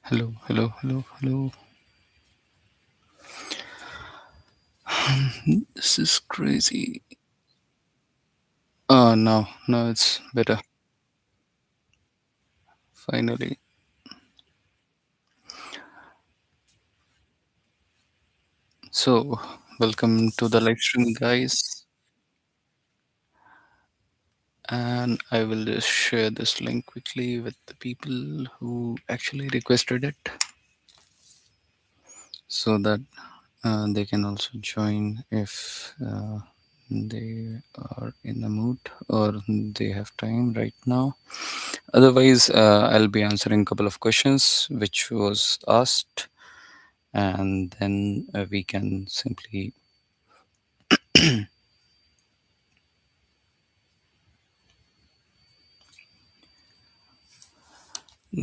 Hello, hello, hello, hello. This is crazy. No, no, it's better. Finally. So, welcome to the live stream, guys. And I will just share this link quickly with the people who actually requested it so that they can also join if they are in the mood or they have time right now. Otherwise, I'll be answering a couple of questions which was asked, and then we can simply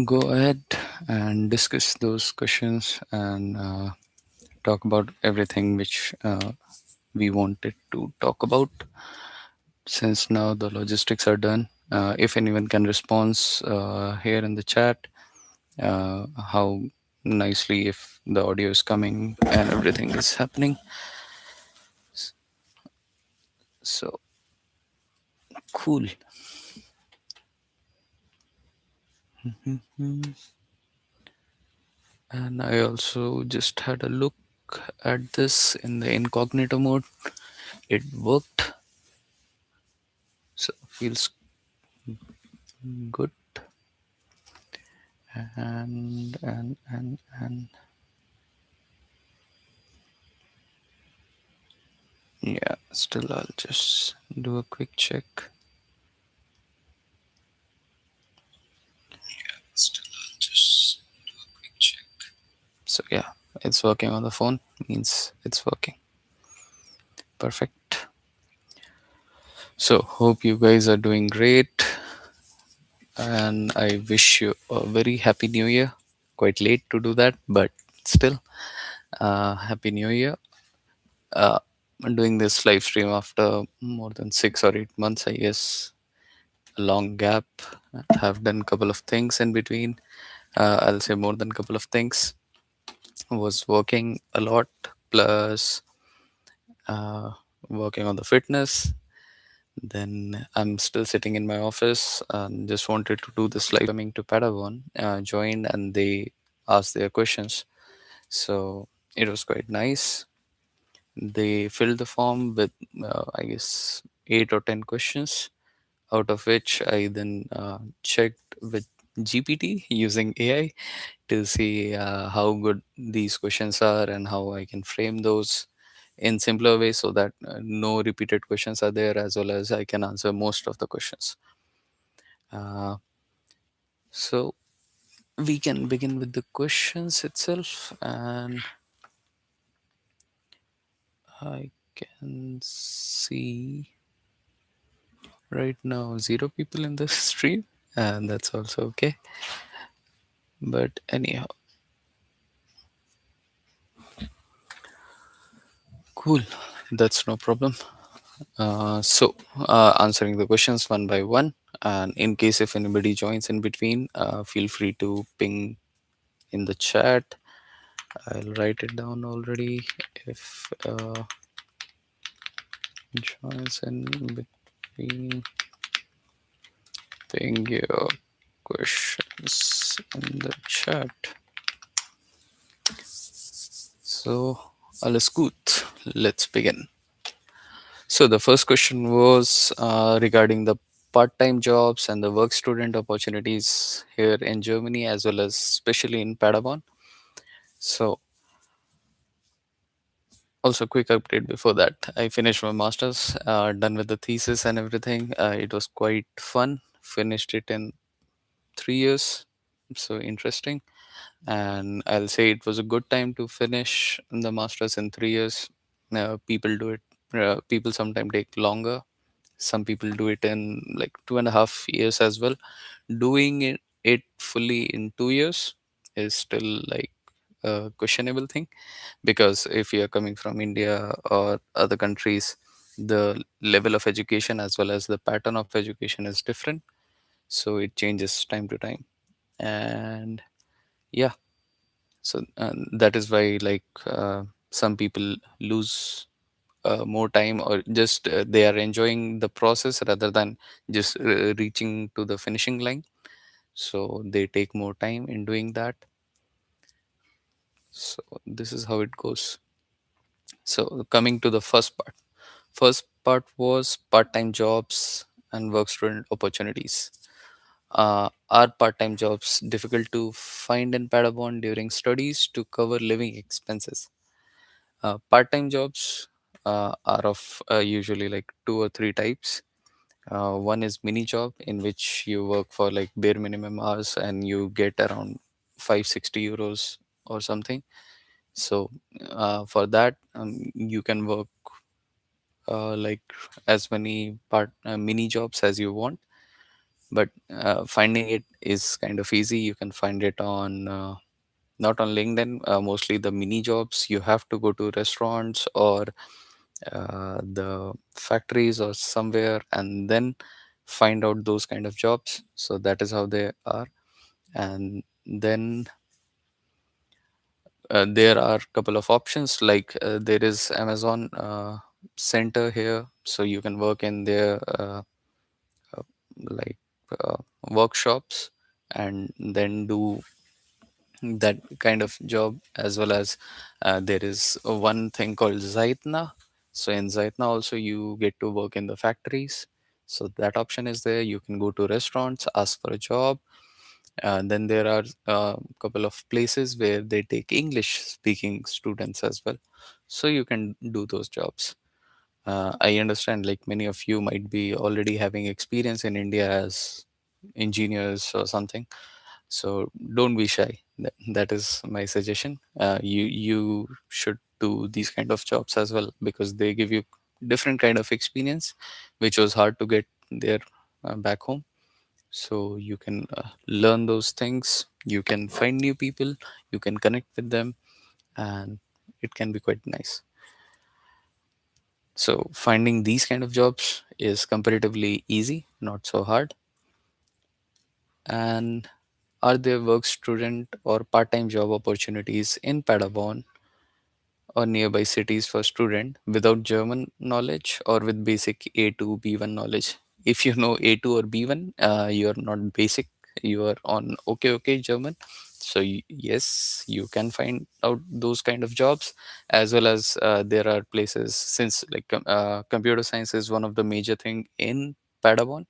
go ahead and discuss those questions and talk about everything which we wanted to talk about. Since now the logistics are done, if anyone can respond here in the chat, how nicely if the audio is coming and everything is happening. So cool. Mhm. And I also just had a look at this in the incognito mode. It worked, so feels good. And yeah, still I'll just do a quick check. Still I'll just do a quick check. So yeah, it's working on the phone, means it's working. Perfect. So hope you guys are doing great, and I wish you a very happy new year. Quite late to do that, but still, happy new year. I'm doing this live stream after more than 6 or 8 months, I guess. A long gap. Have done a couple of things in between. I'll say more than a couple of things. Was working a lot, plus uh, working on the fitness. Then I'm still sitting in my office and just wanted to do this live coming to Padawan. Joined and they asked their questions. So it was quite nice. They filled the form with, I guess, 8 or 10 questions, out of which I then checked with GPT using AI to see how good these questions are and how I can frame those in simpler way so that no repeated questions are there, as well as I can answer most of the questions. Uh, so we can begin with the questions itself, and I can see right now zero people in the stream, and that's also okay. But anyhow, cool. That's no problem. Answering the questions one by one, and in case if anybody joins in between, feel free to ping in the chat. I'll write it down already. If joins in between, ping your questions in the chat. So, alles gut. Let's begin. So the first question was regarding the part-time jobs and the work student opportunities here in Germany, as well as especially in Paderborn. So also quick update before that. I finished my master's, done with the thesis and everything. It was quite fun. Finished it in 3 years. So interesting. And I'll say it was a good time to finish the master's in 3 years. People do it. People sometimes take longer. Some people do it in like 2.5 years as well. Doing it fully in 2 years is still like a questionable thing, because if you're coming from India or other countries, the level of education as well as the pattern of education is different. So it changes time to time. And yeah. So that is why, like, some people lose more time, or just they are enjoying the process rather than just reaching to the finishing line. So they take more time in doing that. So this is how it goes. So coming to the first part was part-time jobs and work student opportunities. Are part-time jobs difficult to find in Padabon during studies to cover living expenses? Part-time jobs are of usually like two or three types. One is mini job, in which you work for like bare minimum hours and you get around 560 euros or something. So for that, you can work like as many part mini jobs as you want. But finding it is kind of easy. You can find it on not on LinkedIn. Mostly the mini jobs, you have to go to restaurants or the factories or somewhere, and then find out those kind of jobs. So that is how they are. And then there are a couple of options, like there is Amazon center here, so you can work in their uh, like uh, workshops, and then do that kind of job. As well as there is one thing called Zaitna. So in Zaitna also you get to work in the factories. So that option is there. You can go to restaurants, ask for a job. Then there are a couple of places where they take English speaking students as well. So you can do those jobs. I understand like many of you might be already having experience in India as engineers or something. So don't be shy. That is my suggestion. You should do these kind of jobs as well, because they give you different kind of experience, which was hard to get there back home. So you can learn those things. You can find new people. You can connect with them, and it can be quite nice. So finding these kind of jobs is comparatively easy, not so hard. And are there work student or part-time job opportunities in Padabon or nearby cities for student without German knowledge or with basic A2 B1 knowledge? If you know A2 or B1, you are not basic, you are on okay German. So yes, you can find out those kind of jobs. As well as there are places, since like computer science is one of the major thing in Padabon.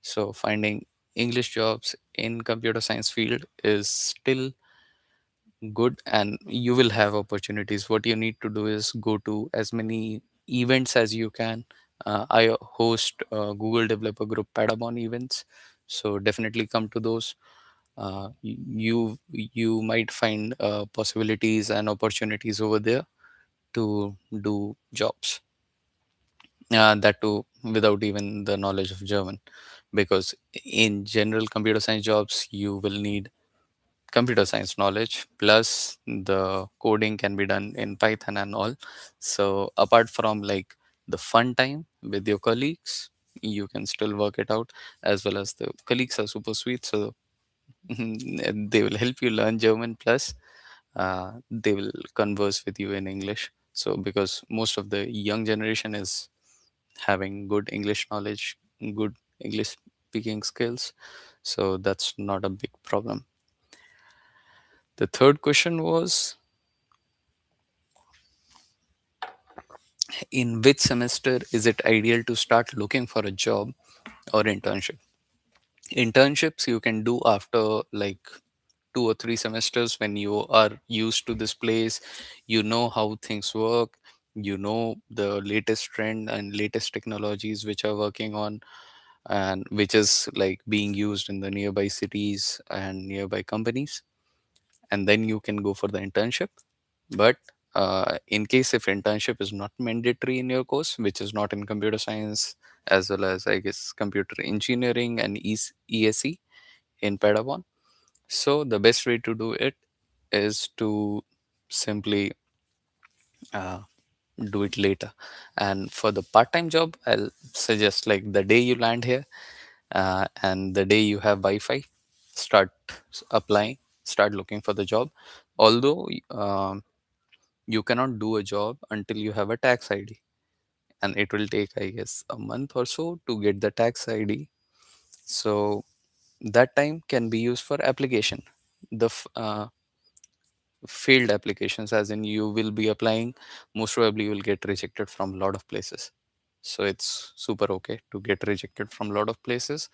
So finding English jobs in computer science field is still good, and you will have opportunities. What you need to do is go to as many events as you can. I host Google Developer Group Padabon events, so definitely come to those. You might find possibilities and opportunities over there to do jobs, that too without even the knowledge of German, because in general computer science jobs you will need computer science knowledge, plus the coding can be done in Python and all. So apart from like the fun time with your colleagues, you can still work it out. As well as the colleagues are super sweet, so they will help you learn German, plus they will converse with you in English. So because most of the young generation is having good English knowledge, good English speaking skills, so that's not a big problem. The third question was, in which semester is it ideal to start looking for a job or internship? Internships you can do after like 2 or 3 semesters, when you are used to this place, you know how things work, you know the latest trend and latest technologies which are working on, and which is like being used in the nearby cities and nearby companies. And then you can go for the internship. But in case if internship is not mandatory in your course, which is not in computer science, as well as I guess computer engineering and ESE in Padabon, so the best way to do it is to simply uh, do it later. And for the part-time job, I'll suggest like the day you land here, and the day you have Wi-Fi, start applying. start looking for the job. Although you cannot do a job until you have a tax ID, and it will take, I guess, a month or so to get the tax ID. So that time can be used for application, the failed applications, as in you will be applying, most probably you will get rejected from a lot of places. So it's super okay to get rejected from a lot of places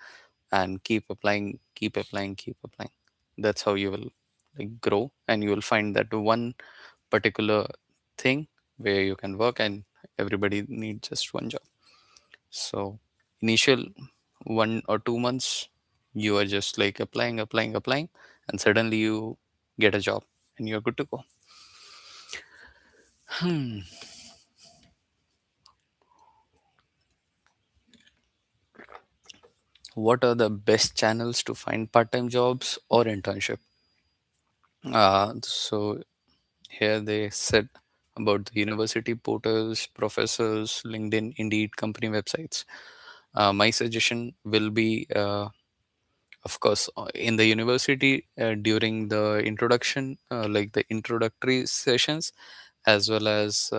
and keep applying, keep applying, keep applying. That's how you will like grow, and you will find that one particular thing where you can work, and everybody needs just one job. So initial 1 or 2 months, you are just like applying, applying, applying, and suddenly you get a job and you're good to go. Hmm. What are the best channels to find part-time jobs or internship? So here they said about the university portals, professors, LinkedIn, Indeed, company websites. My suggestion will be, of course, in the university during the introduction, like the introductory sessions, as well as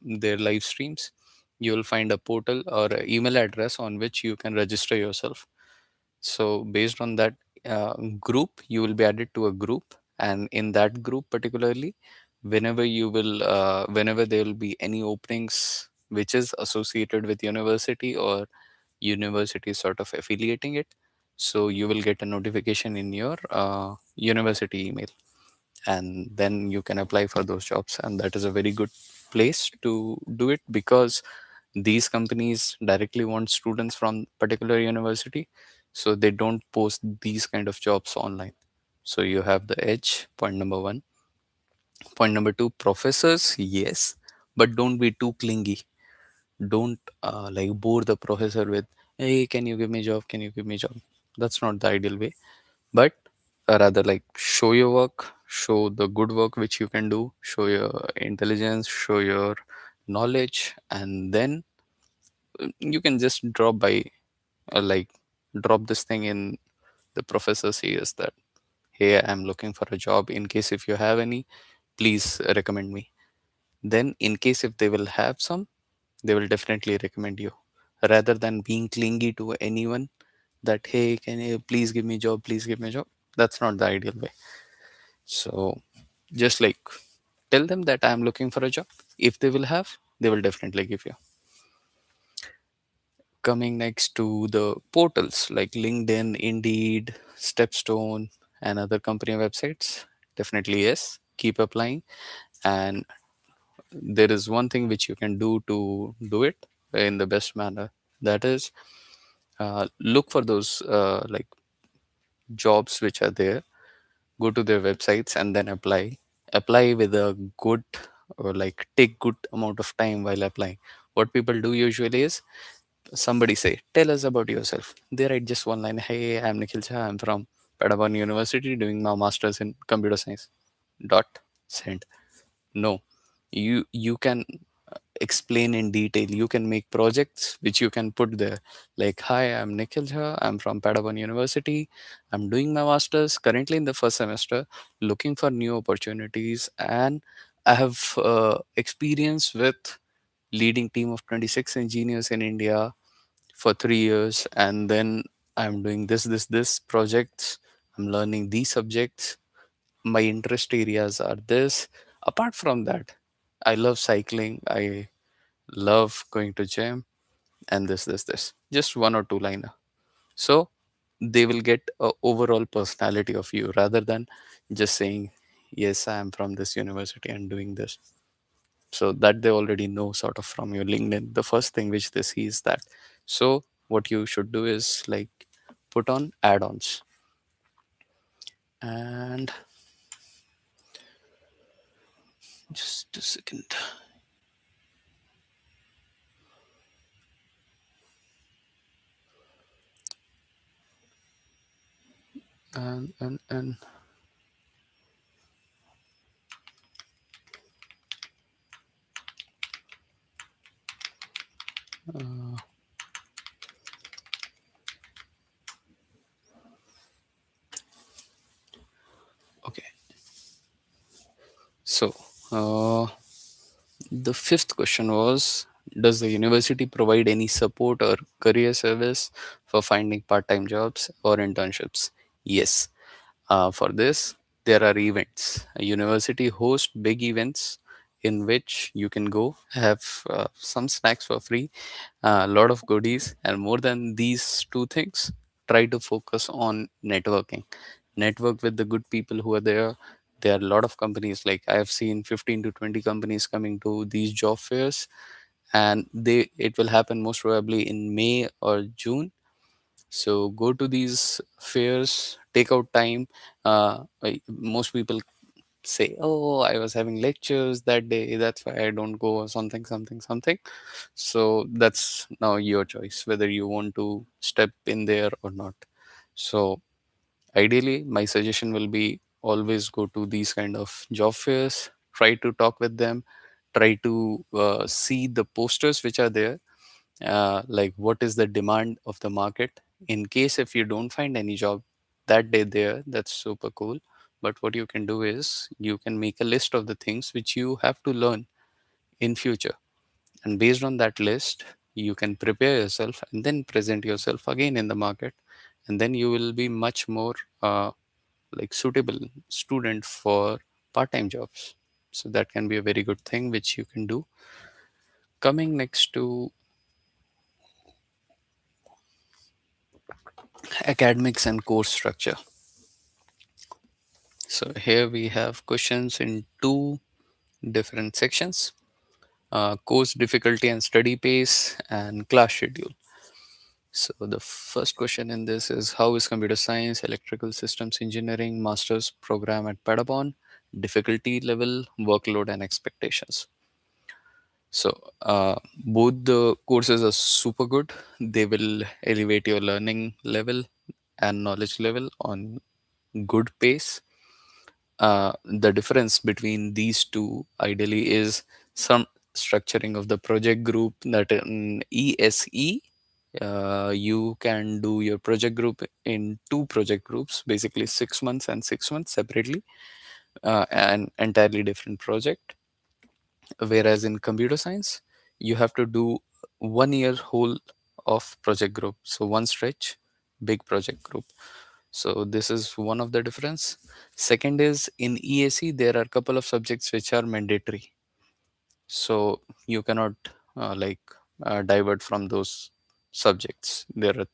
their live streams, you will find a portal or an email address on which you can register yourself. So based on that group, you will be added to a group, and in that group particularly, whenever there will be any openings which is associated with university, or university sort of affiliating it, so you will get a notification in your university email, and then you can apply for those jobs. And that is a very good place to do it, because these companies directly want students from particular university, so they don't post these kind of jobs online. So you have the edge, point number one. Point number two, professors, yes, but don't be too clingy. Don't like bore the professor with, hey, can you give me job, can you give me job? That's not the ideal way. But rather like show your work, show the good work which you can do, show your intelligence, show your knowledge, and then you can just drop by, like drop this thing in the professor's ears that, hey, I'm looking for a job, in case if you have any, please recommend me. Then in case if they will have some, they will definitely recommend you, rather than being clingy to anyone that, hey, can you please give me job, please give me job. That's not the ideal way. So just like tell them that I'm looking for a job. If they will have, they will definitely give you. Coming next to the portals like LinkedIn, Indeed, Stepstone, and other company websites, definitely yes, keep applying. And there is one thing which you can do to do it in the best manner. That is, look for those like jobs which are there, go to their websites and then apply with a good, or like take good amount of time while applying. What people do usually is, somebody say, tell us about yourself, they write just one line, hey, I'm Nikhil Jha, I'm from Padawan University doing my masters in computer science, dot, send. No, you can explain in detail, you can make projects which you can put there, like, hi, I'm Nikhil Jha, I'm from Padawan University, I'm doing my masters currently in the first semester, looking for new opportunities, and I have experience with leading team of 26 engineers in India for 3 years, and then I'm doing this projects, I'm learning these subjects, my interest areas are this. Apart from that, I love cycling, I love going to gym, and this. Just one or two liner. So they will get a overall personality of you, rather than just saying, yes, I am from this university and doing this. So that they already know sort of from your LinkedIn. The first thing which they see is that. So what you should do is like put on add-ons. And just a second. And uh, okay. So, uh, the fifth question was, does the university provide any support or career service for finding part time jobs or internships? Yes. For this, there are events. A university hosts big events in which you can go have some snacks for free, a lot of goodies, and more than these two things, try to focus on networking. Network with the good people who are there. There are a lot of companies, like I have seen 15 to 20 companies coming to these job fairs, and it will happen most probably in May or June. So go to these fairs, take out time. Most people say, "Oh, I was having lectures that day, that's why I don't go," or something, something, something. So that's now your choice whether you want to step in there or not. So ideally, my suggestion will be always go to these kind of job fairs, try to talk with them, try to see the posters which are there, like what is the demand of the market. In case if you don't find any job that day there, that's super cool. But what you can do is you can make a list of the things which you have to learn in future, and based on that list you can prepare yourself and then present yourself again in the market, and then you will be much more like suitable student for part-time jobs. So that can be a very good thing which you can do. Coming next to academics and course structure. So here we have questions in two different sections: course difficulty and study pace, and class schedule. So the first question in this is, how is computer science, electrical systems engineering, master's program at Padabon? Difficulty level, workload, and expectations. So both the courses are super good. They will elevate your learning level and knowledge level on good pace. The difference between these two ideally is some structuring of the project group, that in ESE you can do your project group in two project groups, basically 6 months and 6 months separately, an entirely different project. Whereas in computer science you have to do 1 year whole of project group, so one stretch big project group. So this is one of the difference. Second is, in EAC there are a couple of subjects which are mandatory, so you cannot divert from those subjects. There are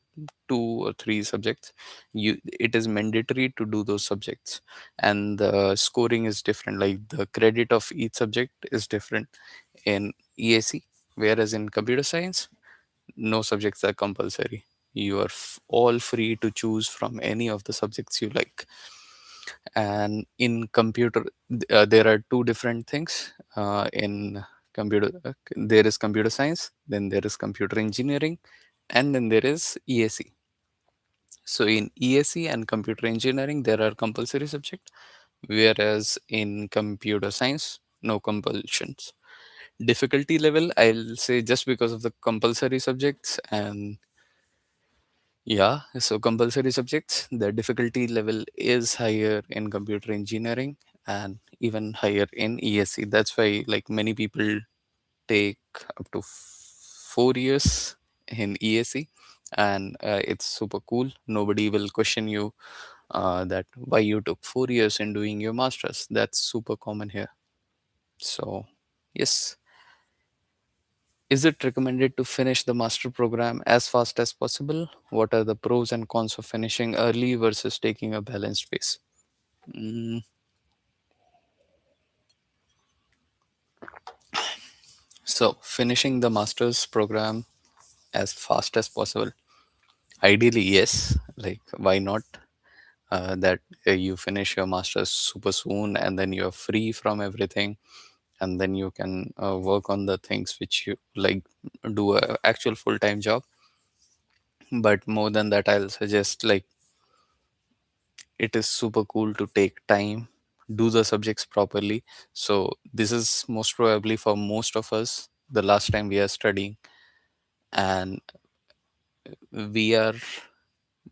two or three subjects, it is mandatory to do those subjects, and the scoring is different, like the credit of each subject is different in EAC. Whereas in computer science, no subjects are compulsory. You are all free to choose from any of the subjects you like. And in computer, there are two different things. In computer, there is computer science, then there is computer engineering, and then there is EAC. So in EAC and computer engineering, there are compulsory subject, whereas in computer science, no compulsions. Difficulty level, I'll say, just because of the compulsory subjects, and yeah, so compulsory subjects, the difficulty level is higher in computer engineering and even higher in ESC. That's why like many people take up to 4 years in ESC, and it's super cool. Nobody will question you that why you took 4 years in doing your masters. That's super common here. So yes, is it recommended to finish the master program as fast as possible? What are the pros and cons of finishing early versus taking a balanced pace? Mm, so, finishing the master's program as fast as possible. Ideally, yes. Like, why not? That you finish your master's super soon and then you're free from everything, and then you can work on the things which you like, do a actual full-time job. But more than that, I'll suggest, like, it is super cool to take time, do the subjects properly. So this is most probably for most of us the last time we are studying, and we are,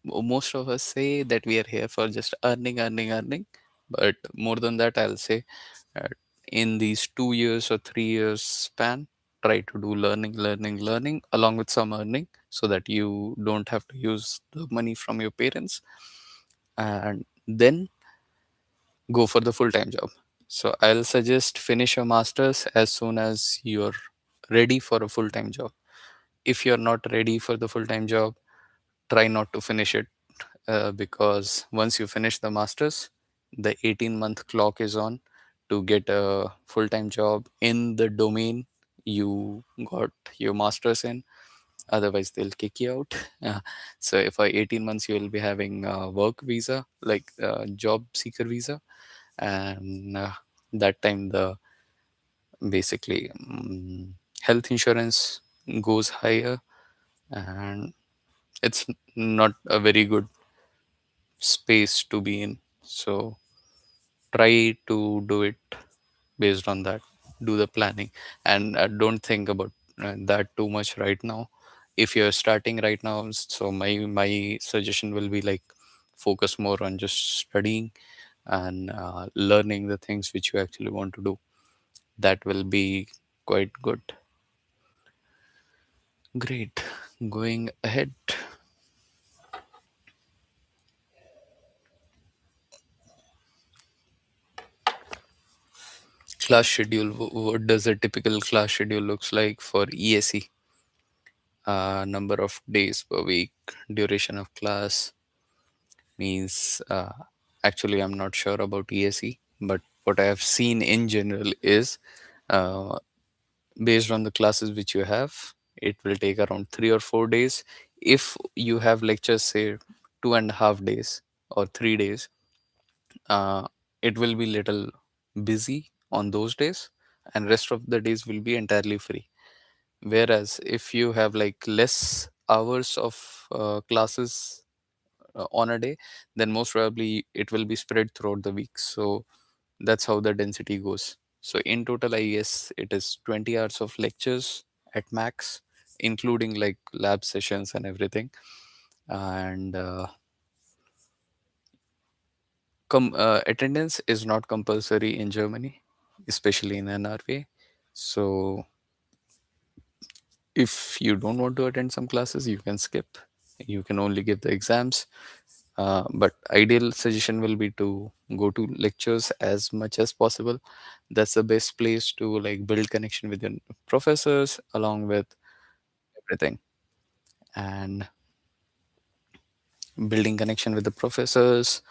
most of us say that we are here for just earning, earning, earning. But more than that, I'll say, uh, in these 2 years or 3 years span, try to do learning along with some earning, so that you don't have to use the money from your parents, and then go for the full-time job. So I'll suggest finish your masters as soon as you're ready for a full-time job. If you're not ready for the full-time job, try not to finish it, because once you finish the masters, the 18-month clock is on to get a full-time job in the domain you got your masters in. Otherwise they'll kick you out. So for 18 months you will be having a work visa, like job seeker visa, and that time the basically health insurance goes higher, and it's not a very good space to be in. So try to do it based on that. Do the planning, and don't think about that too much right now. If you're starting right now, so my suggestion will be like, focus more on just studying and learning the things which you actually want to do. That will be quite good. Great. Going ahead, class schedule. What does a typical class schedule looks like for ESE? Number of days per week, duration of class means. Actually, I'm not sure about ESE, but what I have seen in general is, uh, based on the classes which you have, it will take around 3 or 4 days. If you have lectures, say 2.5 days or 3 days, uh, it will be little busy on those days, and rest of the days will be entirely free. Whereas if you have like less hours of classes on a day, then most probably it will be spread throughout the week. So that's how the density goes. So in total, I guess it is 20 hours of lectures at max, including like lab sessions and everything. And attendance is not compulsory in Germany, especially in NRV. So if you don't want to attend some classes, you can skip. You can only give the exams. But ideal suggestion will be to go to lectures as much as possible. That's the best place to like build connection with your professors along with everything. And building connection with the professors,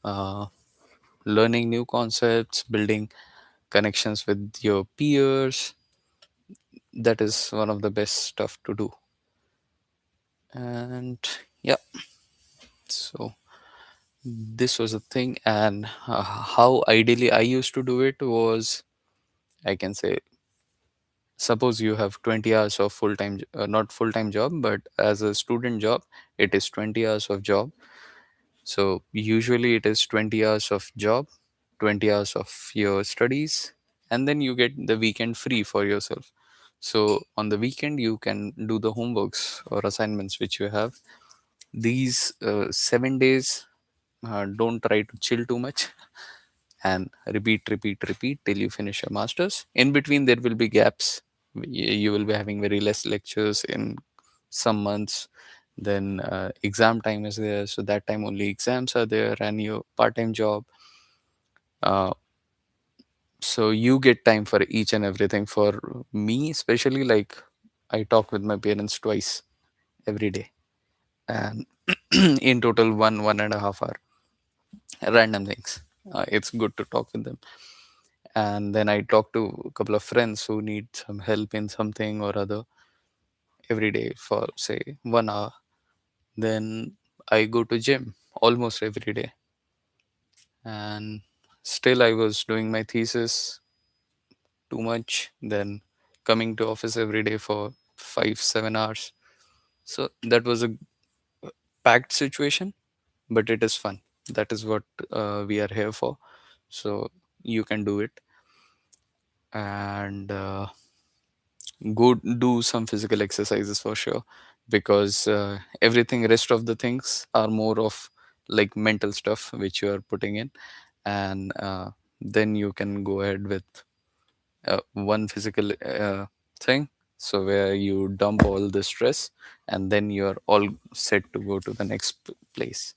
uh, learning new concepts, building connections with your peers, that is one of the best stuff to do. And yeah, so this was a thing. And how ideally I used to do it was, I can say, suppose you have 20 hours of full time, not full time job, but as a student job, it is 20 hours of job. So usually it is 20 hours of job, 20 hours of your studies, and then you get the weekend free for yourself. So on the weekend you can do the homeworks or assignments which you have. These 7 days, don't try to chill too much, and repeat till you finish your masters. In between there will be gaps. You will be having very less lectures in some months. Then exam time is there, so that time only exams are there and your part-time job. uh, so you get time for each and everything. For me especially, like, I talk with my parents twice every day, and in total 1.5 hour, random things. It's good to talk with them. And then I talk to a couple of friends who need some help in something or other every day for say 1 hour. Then I go to gym almost every day, and still I was doing my thesis too much, then coming to office every day for 5-7 hours. So that was a packed situation, but it is fun. That is what we are here for. So you can do it. And go do some physical exercises for sure, because everything rest of the things are more of like mental stuff which you are putting in. And then you can go ahead with one physical thing, so where you dump all the stress and then you're all set to go to the next place.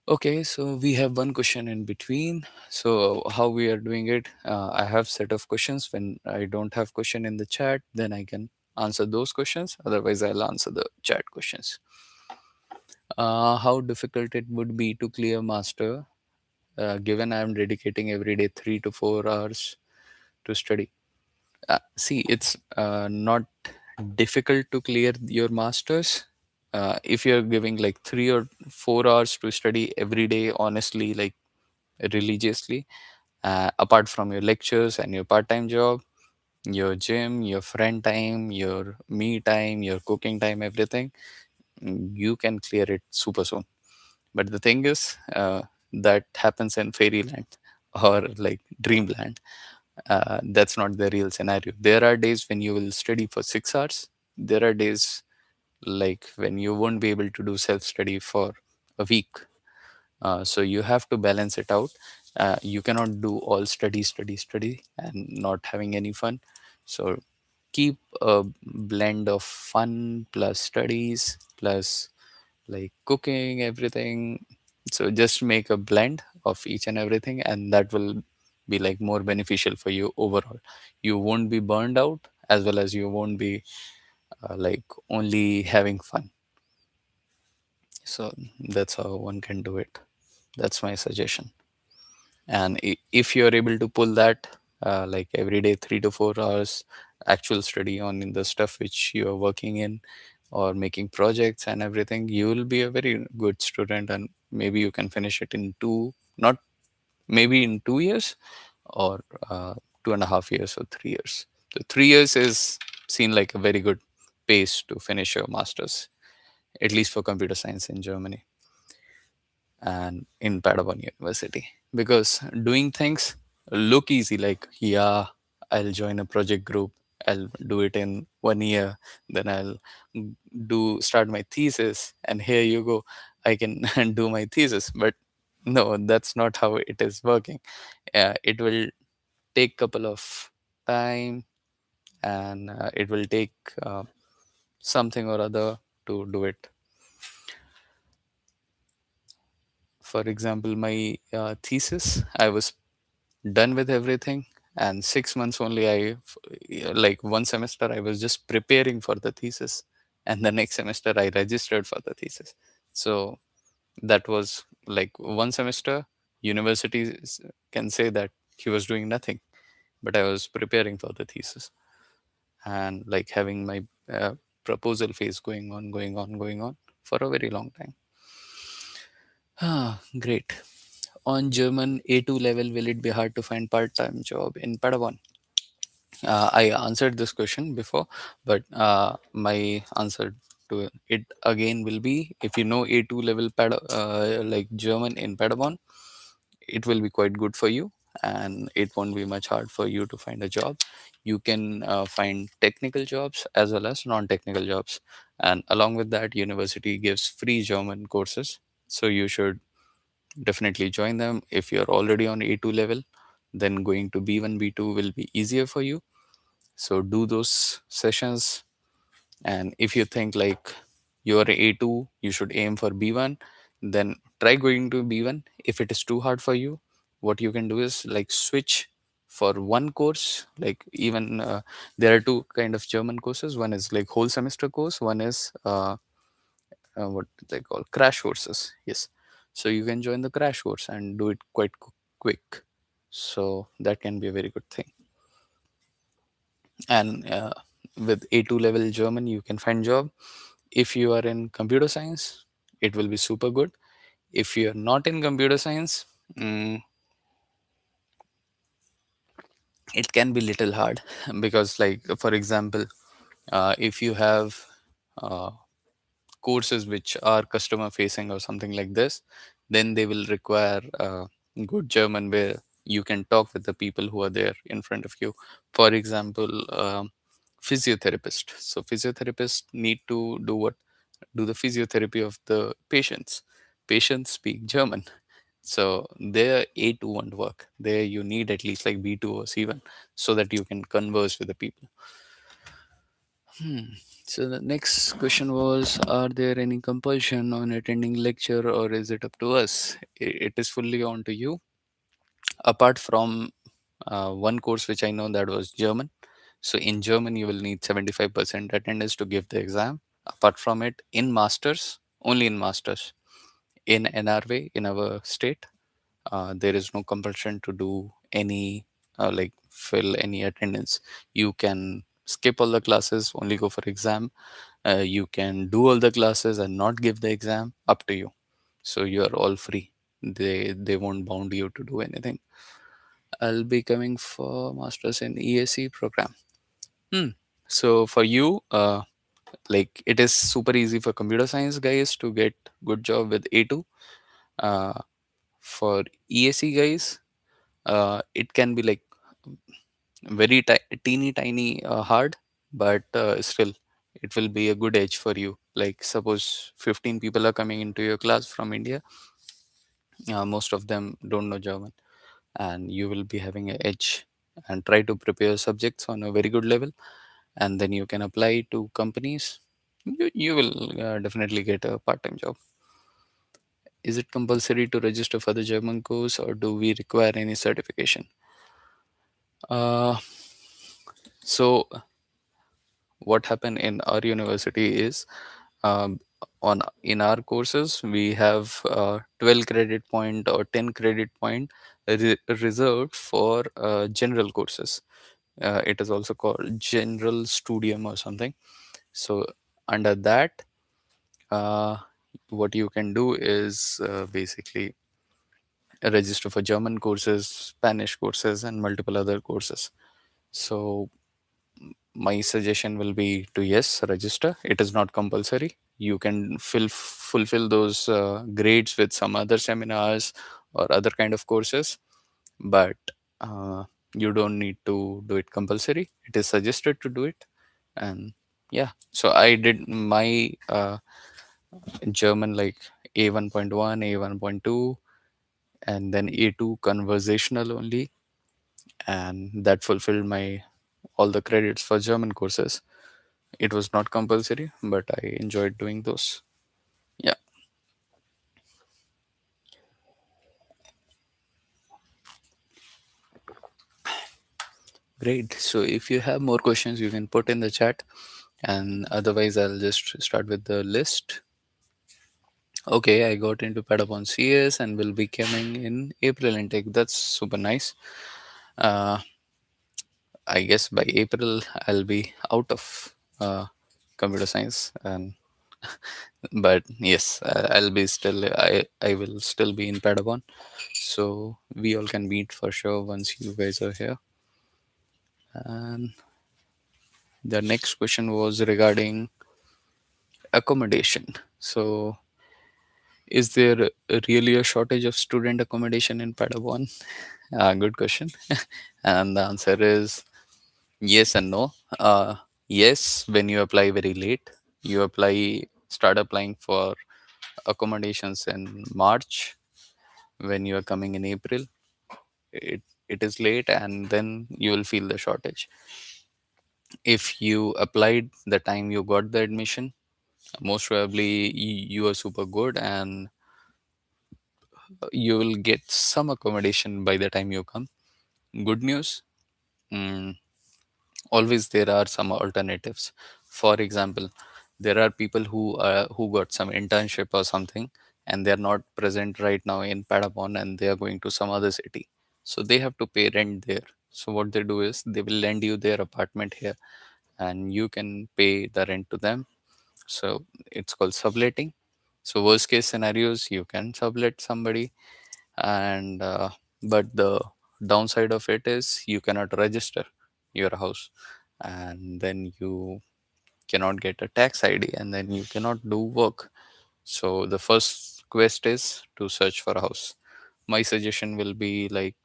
Okay, so we have one question in between. So how we are doing it, I have set of questions. When I don't have question in the chat, then I can answer those questions. Otherwise, I'll answer the chat questions. How difficult it would be to clear master, given I am dedicating every day 3 to 4 hours to study. See, it's not difficult to clear your masters. If you're giving like 3 or 4 hours to study every day, honestly, like religiously, apart from your lectures and your part-time job, your gym, your friend time, your me time, your cooking time, everything, you can clear it super soon. But the thing is, that happens in fairyland or like dreamland. That's not the real scenario. There are days when you will study for 6 hours. There are days like when you won't be able to do self study for a week. So you have to balance it out. You cannot do all study, study, study and not having any fun. So keep a blend of fun plus studies plus like cooking, everything. So just make a blend of each and everything, and that will be like more beneficial for you overall. You won't be burned out, as well as you won't be like only having fun. So that's how one can do it. That's my suggestion. And if you're able to pull that, like every day 3 to 4 hours actual study on in the stuff which you are working in or making projects and everything, you will be a very good student, and maybe you can finish it in not maybe in 2 years, or 2.5 years or 3 years. So 3 years is seen like a very good pace to finish your masters, at least for computer science in Germany and in Padawan University. Because doing things look easy, like, yeah, I'll join a project group, I'll do it in 1 year, then I'll start my thesis, and here you go, I can do my thesis. But no, that's not how it is working. It will take couple of time, and it will take uh, something or other to do it. For example, my thesis, I was done with everything, and 6 months only like one semester I was just preparing for the thesis, and the next semester I registered for the thesis. So that was like one semester. Universities can say that he was doing nothing, but I was preparing for the thesis, and like having my proposal phase going on for a very long time. Great. On German A2 level, will it be hard to find part-time job in Padawan? I answered this question before, but my answer to it again will be, if you know A2 level like German in Padawan, it will be quite good for you, and it won't be much hard for you to find a job. You can find technical jobs as well as non-technical jobs, and along with that, university gives free German courses. So you should definitely join them. If you're already on A2 level, then going to B1, B2 will be easier for you. So do those sessions. And if you think like you're A2, you should aim for B1, then try going to B1. If it is too hard for you, what you can do is like switch for one course. Like even there are two kind of German courses. One is like whole semester course. One is what they call crash courses. Yes. So you can join the crash course and do it quite quick. So that can be a very good thing. And with A2 level German, you can find job. If you are in computer science, it will be super good. If you are not in computer science, it can be little hard because, like for example, if you have uh, courses which are customer facing or something like this, then they will require good German, where you can talk with the people who are there in front of you. For example, physiotherapist. So physiotherapists need to do what? Do the physiotherapy of the patients. Patients speak German. So there A2 won't work. There you need at least like B2 or C1 so that you can converse with the people. Hmm. So the next question was, are there any compulsion on attending lecture or is it up to us? It is fully on to you. Apart from one course which I know, that was German. So in German you will need 75% attendance to give the exam. Apart from it, in masters, only in masters, in NRW, in our state, there is no compulsion to do any like fill any attendance. You can skip all the classes, only go for exam. You can do all the classes and not give the exam, up to you. So you are all free. They won't bound you to do anything. I'll be coming for masters in ESE program. Hmm. So for you, like it is super easy for computer science guys to get good job with A2. Uh, for ESE guys, it can be like very teeny tiny hard, but still it will be a good edge for you. Like suppose 15 people are coming into your class from India, most of them don't know German, and you will be having an edge. And try to prepare subjects on a very good level, and then you can apply to companies. You will definitely get a part-time job. Is it compulsory to register for the German course, or do we require any certification? uh, so what happened in our university is, um, on in our courses we have 12 credit point or 10 credit point reserved for general courses. It is also called general studium or something. So under that, uh, what you can do is basically register for German courses, Spanish courses, and multiple other courses. So my suggestion will be to, yes, register. It is not compulsory. You can fulfill those grades with some other seminars or other kind of courses, but uh, you don't need to do it compulsory. It is suggested to do it. And yeah, so I did my German like A1.1, A1.2, and then A2 conversational only, and that fulfilled my all the credits for German courses. It was not compulsory, but I enjoyed doing those. Yeah, great. So if you have more questions, you can put in the chat, and otherwise, I'll just start with the list. Okay, I got into Padapon CS and will be coming in April intake. That's super nice. Uh, I guess by April, I'll be out of computer science, and but yes, I'll be still. I will still be in Padapon, so we all can meet for sure once you guys are here. And the next question was regarding accommodation. So, is there really a shortage of student accommodation in Padawan? Good question. And the answer is yes and no. Yes, when you apply very late, start applying for accommodations in March. When you are coming in April, it, it is late, and then you will feel the shortage. If you applied the time you got the admission, most probably you are super good, and you will get some accommodation by the time you come. Good news, mm, always there are some alternatives. For example, there are people who got some internship or something, and they are not present right now in Padapon, and they are going to some other city, so they have to pay rent there. So what they do is they will lend you their apartment here, and you can pay the rent to them. So it's called subletting. So worst case scenarios, you can sublet somebody, and but the downside of it is you cannot register your house, and then you cannot get a tax ID, and then you cannot do work. So the first quest is to search for a house. My suggestion will be like,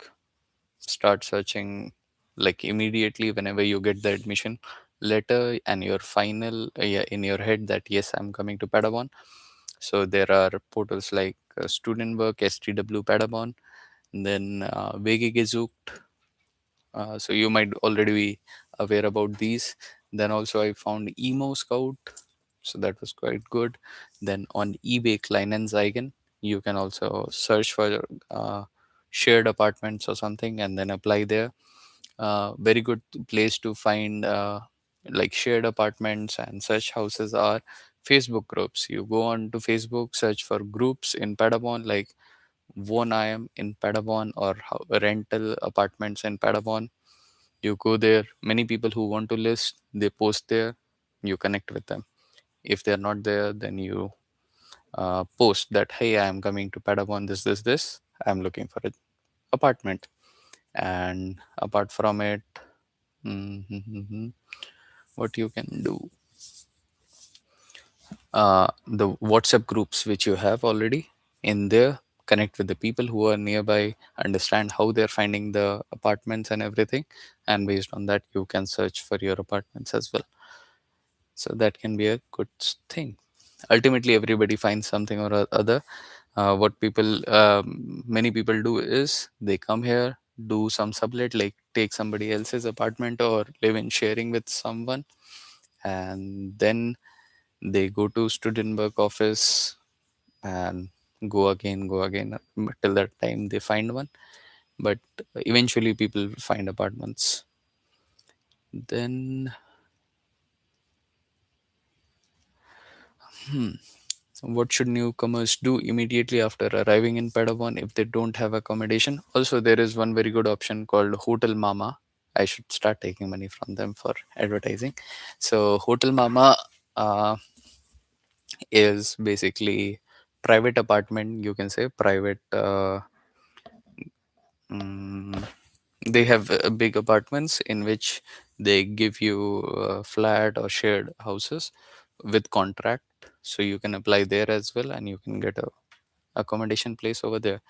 start searching like immediately whenever you get the admission letter and your final yeah, in your head that yes, I'm coming to Padawan. So there are portals like student work, STW Padabon, then Wege Gesucht. So you might already be aware about these. Then also I found Emo Scout, so that was quite good. Then on eBay Kleinanzeigen, you can also search for shared apartments or something and then apply there. Very good place to find like shared apartments and such houses are Facebook groups. You go on to Facebook, search for groups in Padabon, like one I am in Padabon or rental apartments in Padabon. You go there, many people who want to list, they post there, you connect with them. If they're not there, then you post that, hey, I am coming to Padabon, this, I'm looking for an apartment. And apart from it, mhm, what you can do, the WhatsApp groups which you have already in there, connect with the people who are nearby, understand how they're finding the apartments and everything, and based on that you can search for your apartments as well. So that can be a good thing. Ultimately everybody finds something or other. What people many people do is they come here, do some sublet, like take somebody else's apartment or live in sharing with someone, and then they go to student work office and go again till that time they find one. But eventually people find apartments. Then what should newcomers do immediately after arriving in Padavon if they don't have accommodation? Also, there is one very good option called Hotel Mama. I should start taking money from them for advertising. So, Hotel Mama is basically private apartment. You can say private. Mm, they have big apartments in which they give you flat or shared houses with contract, so you can apply there as well and you can get a accommodation place over there,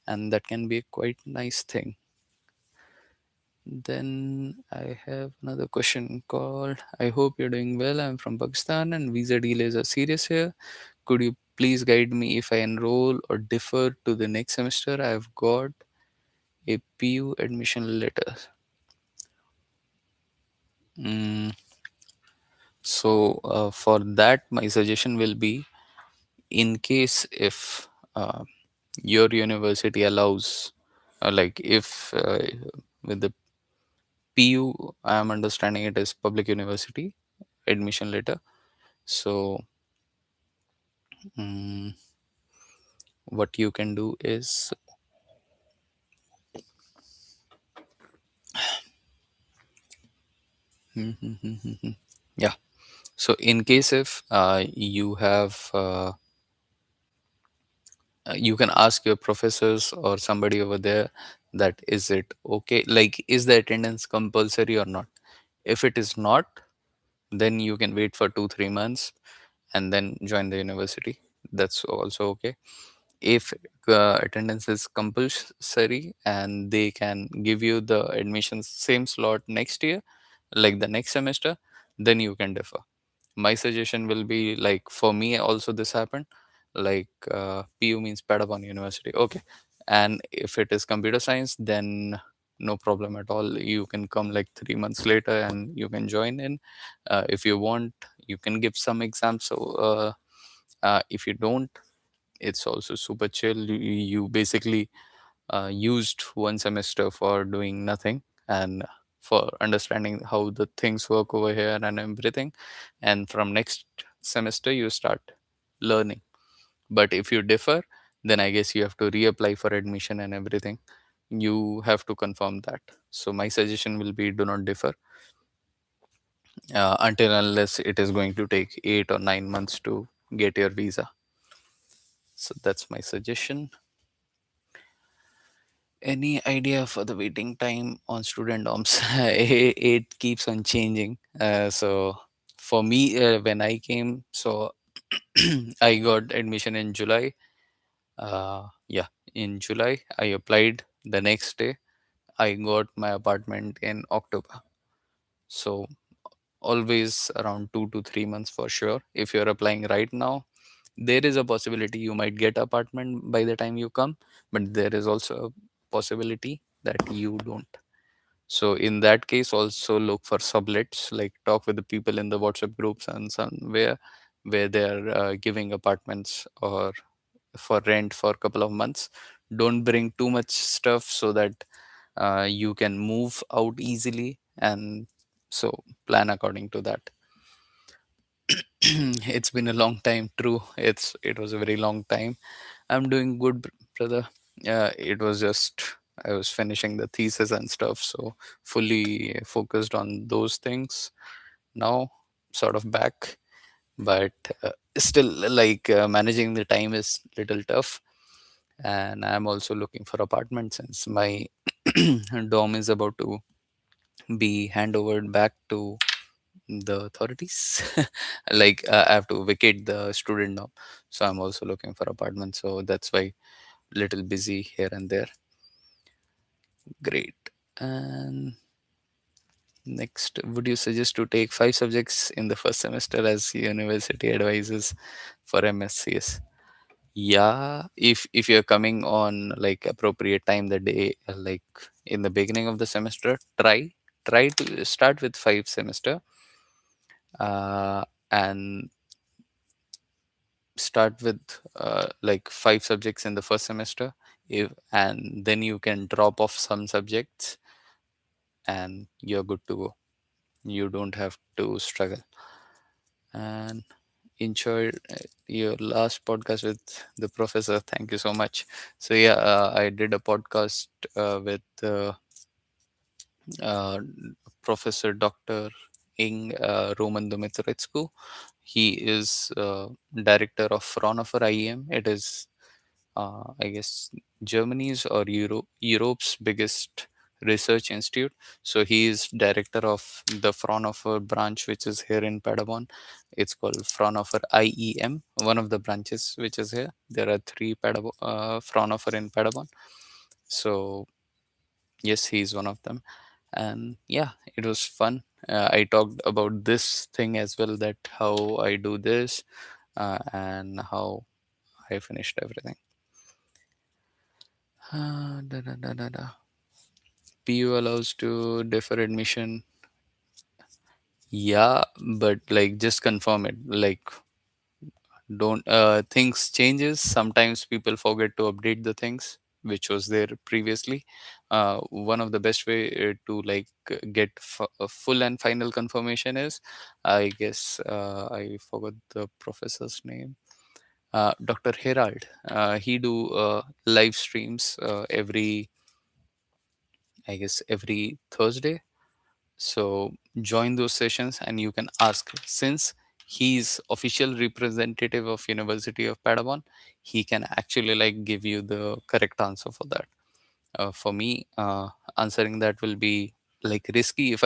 and that can be a quite nice thing. Then I have another question called, I hope you're doing well, I'm from Pakistan and visa delays are serious here. Could you please guide me if I enroll or defer to the next semester? I've got a PU admission letter. Mm, for that, my suggestion will be, in case if your university allows, like if with the PU, I am understanding it is public university admission letter. So mm, what you can do is, yeah. So in case if you have you can ask your professors or somebody over there that is it okay, like is the attendance compulsory or not. If it is not, then you can wait for 2 3 months and then join the university. That's also okay. If attendance is compulsory and they can give you the admissions same slot next year, like the next semester, then you can defer. My suggestion will be, like for me also this happened, like PU means Padavon University, okay, and if it is computer science, then no problem at all, you can come like 3 months later and you can join in. If you want, you can give some exams. So if you don't, it's also super chill. You basically used one semester for doing nothing and for understanding how the things work over here and everything, and from next semester you start learning. But if you differ, then I guess you have to reapply for admission and everything. You have to confirm that. So my suggestion will be, do not differ until unless it is going to take 8 or 9 months to get your visa. So that's my suggestion. Any idea for the waiting time on student dorms? It keeps on changing. So for me, when I came, so I got admission in July. Yeah, in July I applied. The next day I got my apartment in October. So always around 2 to 3 months for sure. If you're applying right now, there is a possibility you might get apartment by the time you come, but there is also a possibility that you don't. So in that case, also look for sublets, like talk with the people in the WhatsApp groups and somewhere where they are giving apartments or for rent for a couple of months. Don't bring too much stuff so that you can move out easily, and so plan according to that. It's been a long time. True, it was a very long time. I'm doing good, brother. It was just I was finishing the thesis and stuff, so fully focused on those things. Now, sort of back, but still, like managing the time is little tough. And I'm also looking for apartment since my dorm is about to be handovered back to the authorities. Like I have to vacate the student dorm, so I'm also looking for apartment. So that's why little busy here and there. Great. And next, would you suggest to take 5 subjects in the first semester as university advises for MSCs? Yeah, if you're coming on like appropriate time the day, like in the beginning of the semester, try to start with 5 semester, and start with like 5 subjects in the first semester. If and then you can drop off some subjects, and you're good to go. You don't have to struggle. And enjoyed your last podcast with the professor. Thank you so much. So yeah, I did a podcast with uh, Professor Dr. Ing Roman Dumitretscu. He is director of Fraunhofer IEM. It is, I guess, Germany's or Europe's biggest research institute. So he is director of the Fraunhofer branch, which is here in Paderborn. It's called Fraunhofer IEM, one of the branches which is here. There are three Fraunhofer in Paderborn. So yes, he's one of them. And yeah, it was fun. I talked about this thing as well, that how I do this, and how I finished everything. Da, da, da, da, da. PU allows to defer admission. Yeah, but like just confirm it. Like don't things changes. Sometimes people forget to update the things which was there previously. One of the best way to like get a full and final confirmation is, I guess, I forgot the professor's name. Dr. Herald. He do live streams every, I guess, every Thursday. So join those sessions and you can ask. Since he's official representative of University of Padua, he can actually like give you the correct answer for that. For me, answering that will be like risky if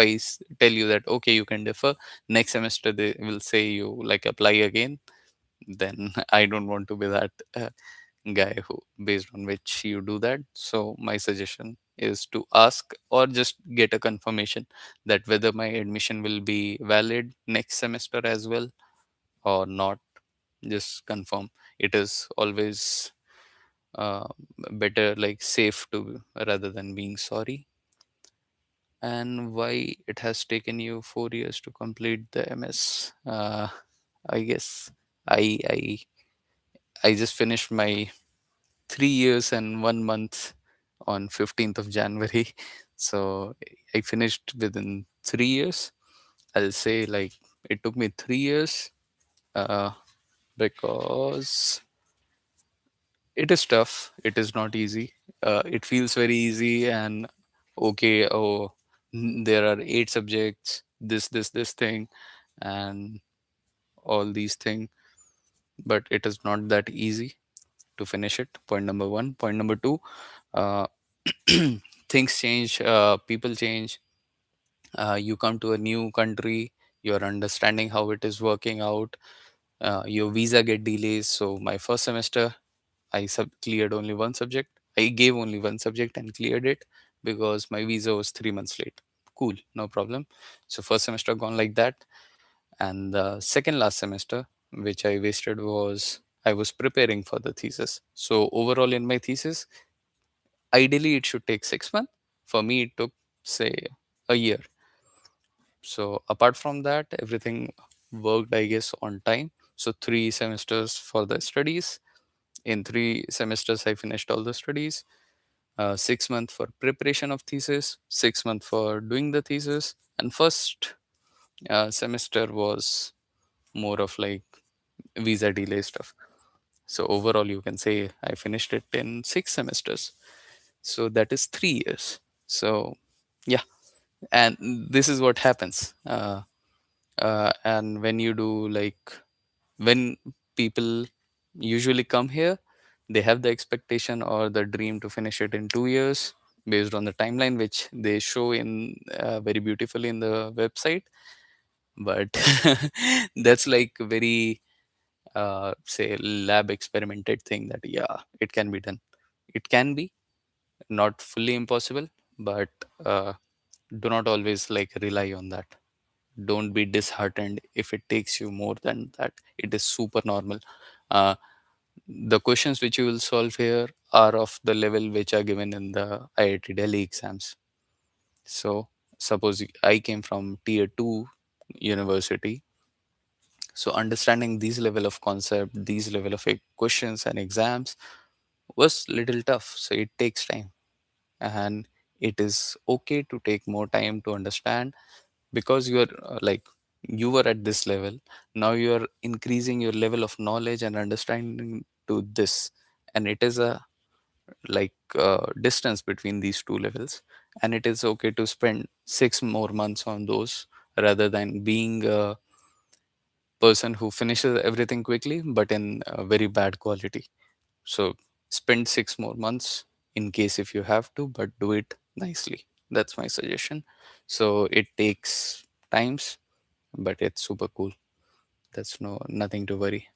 tell you that okay, you can defer. Next semester they will say you like apply again. Then I don't want to be that guy who based on which you do that. So my suggestion is to ask or just get a confirmation that whether my admission will be valid next semester as well or not. Just confirm. It is always uh, better, like safe to rather than being sorry. And why it has taken you 4 years to complete the MS? I guess I I just finished my 3 years and 1 month on 15th of January. So I finished within 3 years. I'll say like it took me 3 years uh, because it is tough. It is not easy. It feels very easy and okay. Oh, there are 8 subjects. This thing, and all these things. But it is not that easy to finish it. Point number one. Point number two. Uh, things change, people change. You come to a new country, you're understanding how it is working out. Your visa get delays. So my first semester I cleared only one subject. I gave only one subject and cleared it because my visa was 3 months late. Cool, no problem. So first semester gone like that. And the second last semester which I wasted was I was preparing for the thesis. So overall in my thesis, ideally it should take 6 months. For me, it took, say, a year. So apart from that, everything worked, I guess, on time. So 3 semesters for the studies. In 3 semesters, I finished all the studies. 6 months for preparation of thesis, 6 months for doing the thesis, and first semester was more of like visa delay stuff. So overall, you can say I finished it in 6 semesters. So that is 3 years. So yeah, and this is what happens. And when you do like when people usually come here, they have the expectation or the dream to finish it in 2 years based on the timeline which they show in very beautifully in the website. But that's like very say lab experimented thing that yeah, it can be done. It can be not fully impossible, but uh, do not always like rely on that. Don't be disheartened if it takes you more than that. It is super normal. uh, the questions which you will solve here are of the level which are given in the IIT Delhi exams. So suppose I came from tier 2 university, so understanding these level of concept, these level of questions and exams was little tough, so it takes time. And it is okay to take more time to understand, because you are like you were at this level, now you are increasing your level of knowledge and understanding to this, and it is a like distance between these two levels, and it is okay to spend 6 more months on those rather than being a person who finishes everything quickly but in very bad quality. So spend 6 more months in case if you have to, but do it nicely. That's my suggestion. So it takes times, but it's super cool. That's nothing to worry.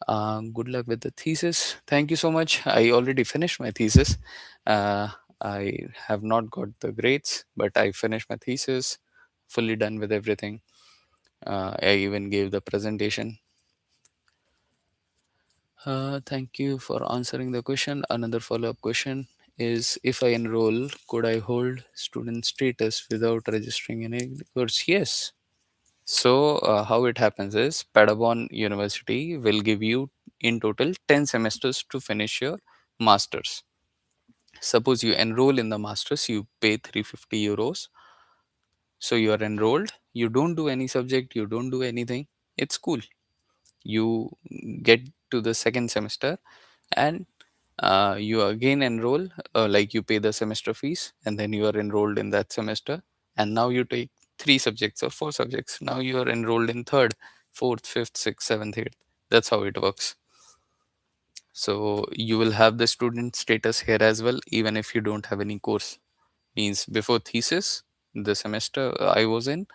Good luck with the thesis. Thank you so much. I already finished my thesis. Uh, I have not got the grades, but I finished my thesis, fully done with everything. I even gave the presentation. Thank you for answering the question. Another follow-up question is, if I enroll, could I hold student status without registering in a course? Yes. So how it happens is Padabon University will give you in total 10 semesters to finish your masters. Suppose you enroll in the masters, you pay 350 euros. So you are enrolled, you don't do any subject, you don't do anything. It's cool. You get to the second semester, and you again enroll, like you pay the semester fees, and then you are enrolled in that semester, and now you take 3 subjects or 4 subjects. Now you are enrolled in third, fourth, fifth, sixth, seventh, eighth. That's how it works. So you will have the student status here as well, even if you don't have any course. Means before thesis, the semester I was in,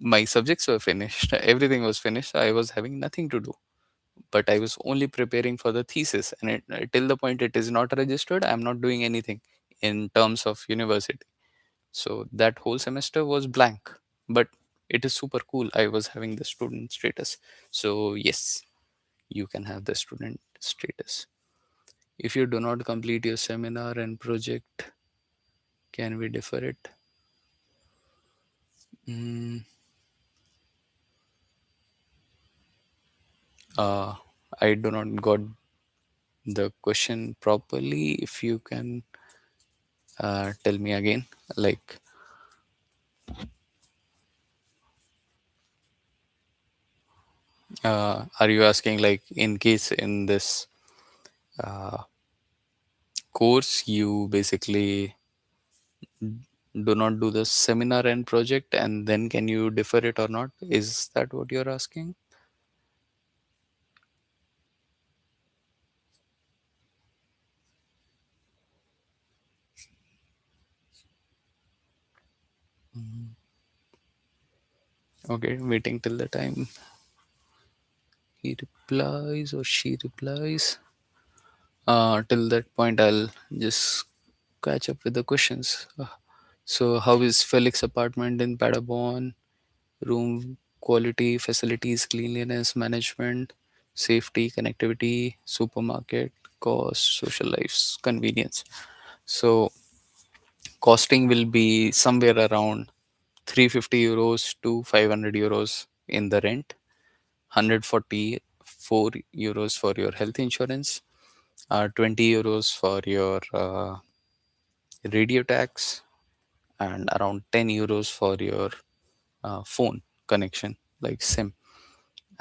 my subjects were finished, everything was finished, I was having nothing to do, but I was only preparing for the thesis, and till the point it is not registered, I'm not doing anything in terms of university. So that whole semester was blank, but it is super cool. I was having the student status. So yes, you can have the student status. If you do not complete your seminar and project, can we defer it? Mm, uh, I do not got the question properly. If you can tell me again, like are you asking like in case in this uh, course you basically do not do the seminar and project, and then can you defer it or not? Is that what you're asking? Mhm. Okay, waiting till the time he replies or she replies. Till that point, I'll just catch up with the questions. So, how is Felix apartment in Padabon? Room quality, facilities, cleanliness, management. safety, connectivity, supermarket, cost, social lives, convenience. So costing will be somewhere around 350 euros to 500 euros in the rent, 144 euros for your health insurance, 20 euros for your radio tax, and around 10 euros for your phone connection, like SIM.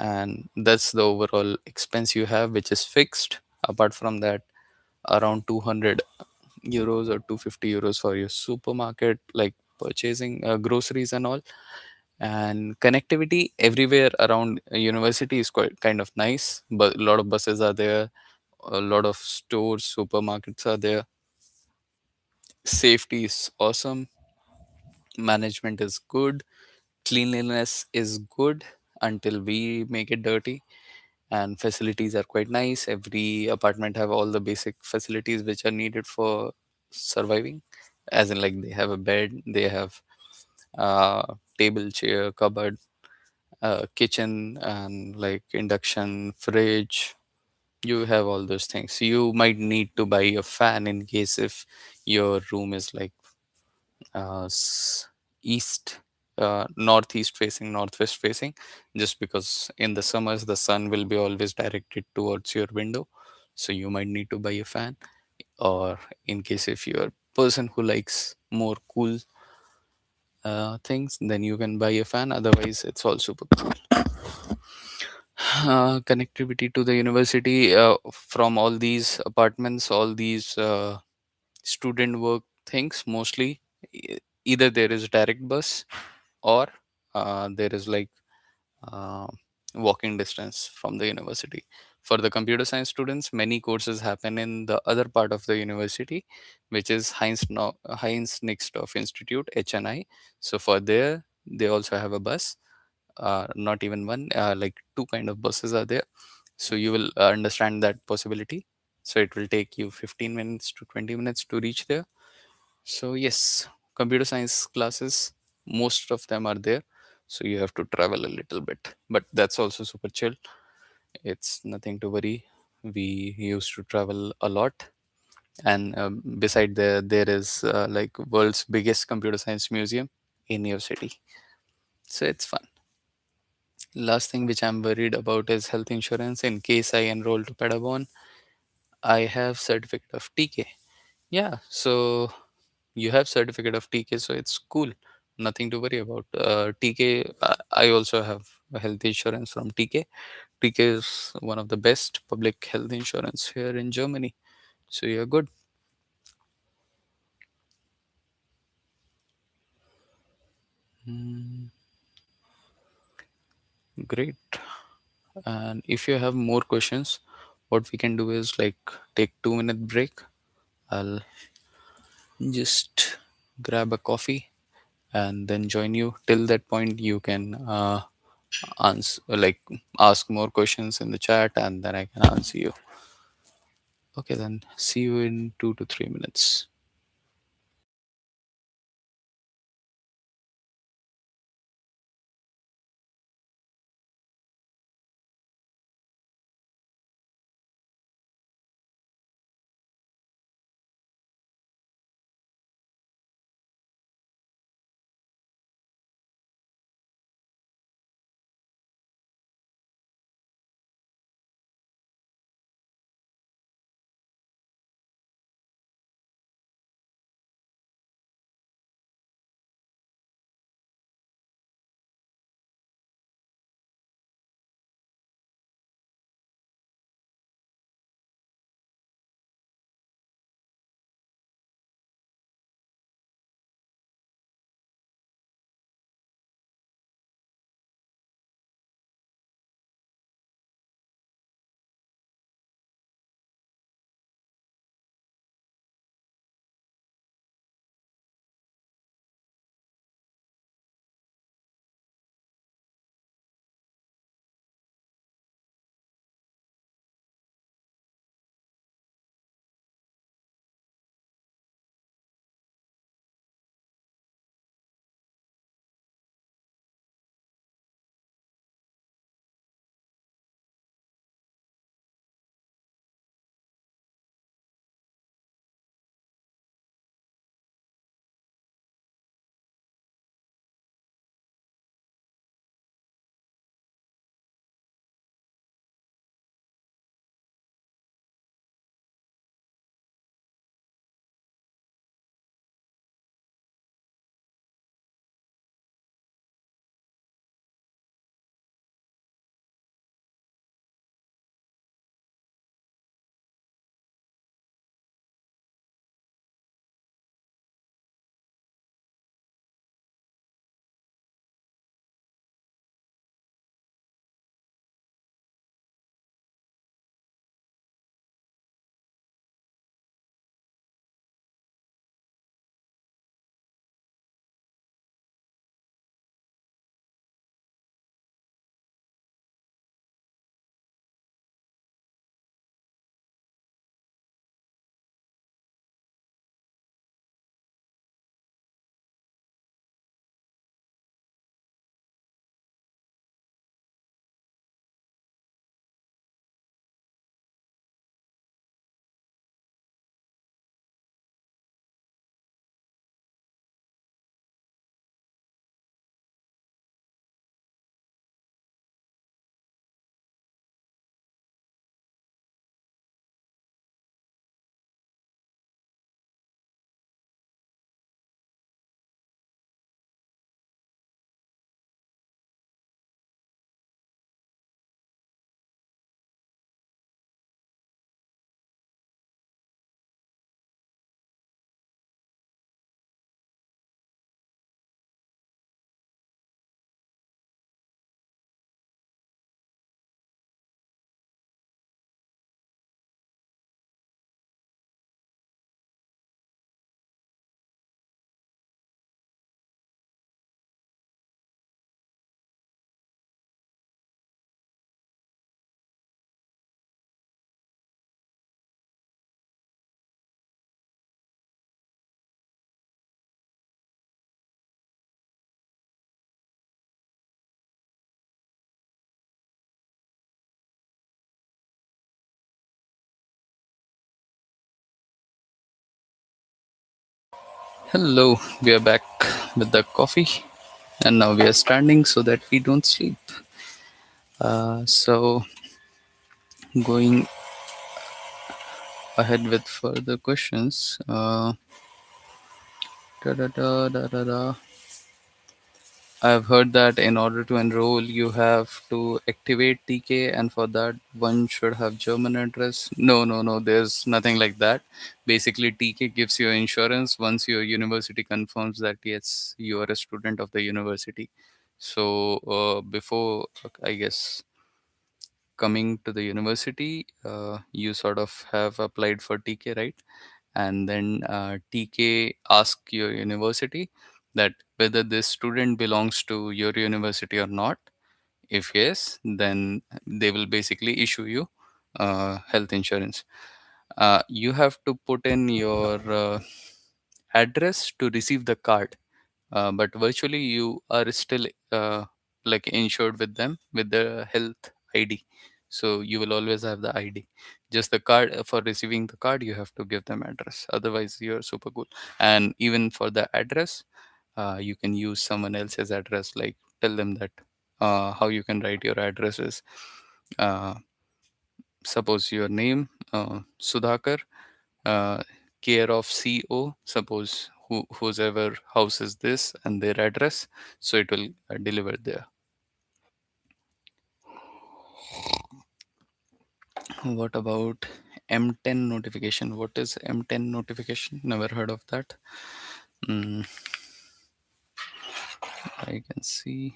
And that's the overall expense you have, which is fixed. Apart from that, around 200 euros or 250 euros for your supermarket, like purchasing groceries and all. And connectivity everywhere around a university is quite kind of nice, but a lot of buses are there, a lot of stores, supermarkets are there. Safety is awesome, management is good, cleanliness is good until we make it dirty, and facilities are quite nice. Every apartment have all the basic facilities which are needed for surviving, as in like they have a bed, they have table, chair, cupboard, kitchen, and like induction, fridge. You have all those things. You might need to buy a fan in case if your room is like east, northeast facing, northwest facing, just because in the summers the sun will be always directed towards your window. So you might need to buy a fan, or in case if you're a person who likes more cool things, then you can buy a fan. Otherwise, it's all super cool. Connectivity to the university from all these apartments, all these student work things, mostly either there is direct bus, or there is like uh, walking distance from the university. For the computer science students, many courses happen in the other part of the university, which is Heinz Nixdorf Institute, HNI. So for there, they also have a bus, not even one, like two kind of buses are there. So you will understand that possibility. So it will take you 15 minutes to 20 minutes to reach there. So yes, computer science classes, most of them are there. So you have to travel a little bit, but that's also super chill. It's nothing to worry. We used to travel a lot, and beside there is like world's biggest computer science museum in your city. So it's fun. Last thing which I'm worried about is health insurance. In case I enroll to Padabon, I have certificate of TK. Yeah, so you have certificate of TK, so it's cool. Nothing to worry about. TK, I also have a health insurance from TK. TK is one of the best public health insurance here in Germany. So you're good. Mm, great. And if you have more questions, what we can do is like take 2 minute break. I'll just grab a coffee and then join you. Till that point, you can answer, like ask more questions in the chat, and then I can answer you. Okay, then see you in 2 to 3 minutes. Hello, we are back with the coffee, and now we are standing so that we don't sleep. So, going ahead with further questions. Da, da, da, da, da, da. I've heard that in order to enroll, you have to activate TK, and for that, one should have German address. No, no, no, there's nothing like that. Basically, TK gives you insurance once your university confirms that yes, you are a student of the university. So, before, I guess, coming to the university, you sort of have applied for TK, right? And then TK ask your university that whether this student belongs to your university or not. If yes, then they will basically issue you health insurance. You have to put in your address to receive the card, but virtually you are still like insured with them with the health ID. So you will always have the ID. Just the card, for receiving the card you have to give them address, otherwise you're super cool. And even for the address, you can use someone else's address, like tell them that how you can write your addresses. uh, Suppose your name, Sudhakar, uh, care of CO, suppose whoever house is this and their address, so it will deliver there. What about M10 notification? What is M10 notification? Never heard of that. mm, I can see.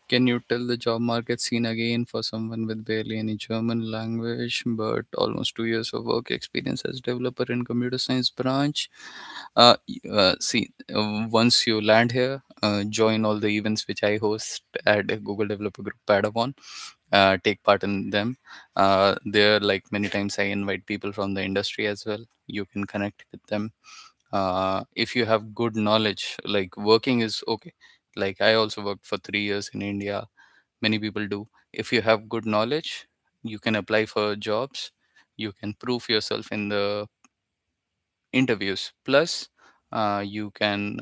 Can you tell the job market scene again for someone with barely any German language but almost 2 years of work experience as developer in computer science branch? See, once you land here, join all the events which I host at Google Developer Group Padawan. Take part in them. There, like many times, I invite people from the industry as well. You can connect with them. If you have good knowledge, like working is okay. Like I also worked for 3 years in India. Many people do. If you have good knowledge, you can apply for jobs. You can prove yourself in the interviews. Plus, you can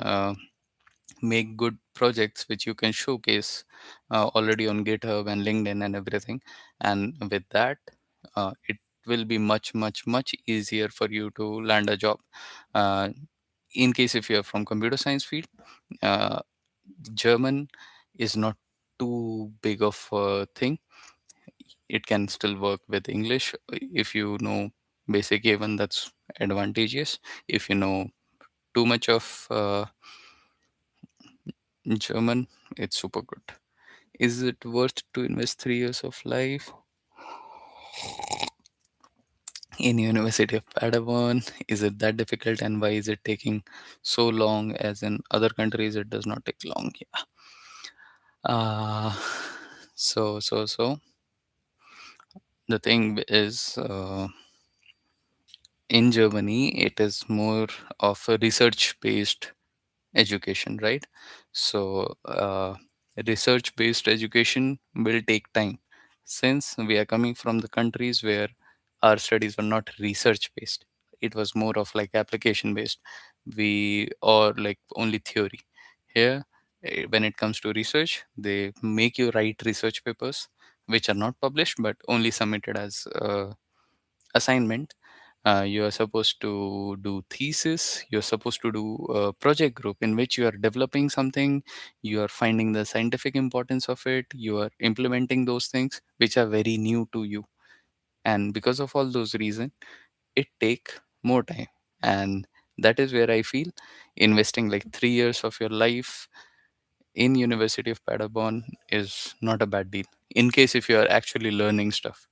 make good projects which you can showcase already on GitHub and LinkedIn and everything. And with that, it will be much, much, much easier for you to land a job. Uh, in case if you're from computer science field, uh, German is not too big of a thing. It can still work with English. If you know basic A1, that's advantageous. If you know too much of German, it's super good. Is it worth to invest 3 years of life in University of Padawan? Is it that difficult, and why is it taking so long? As in other countries, it does not take long. Yeah. Uh, so the thing is, in Germany, it is more of a research-based education, right? So, research based education will take time, since we are coming from the countries where our studies were not research based. It was more of like application based. We, or like only theory. Here, when it comes to research, they make you write research papers which are not published but only submitted as assignment. You are supposed to do thesis. You're supposed to do a project group in which you are developing something. You are finding the scientific importance of it. You are implementing those things which are very new to you. And because of all those reasons, it take more time. And that is where I feel investing like 3 years of your life in University of Paderborn is not a bad deal. In case if you are actually learning stuff,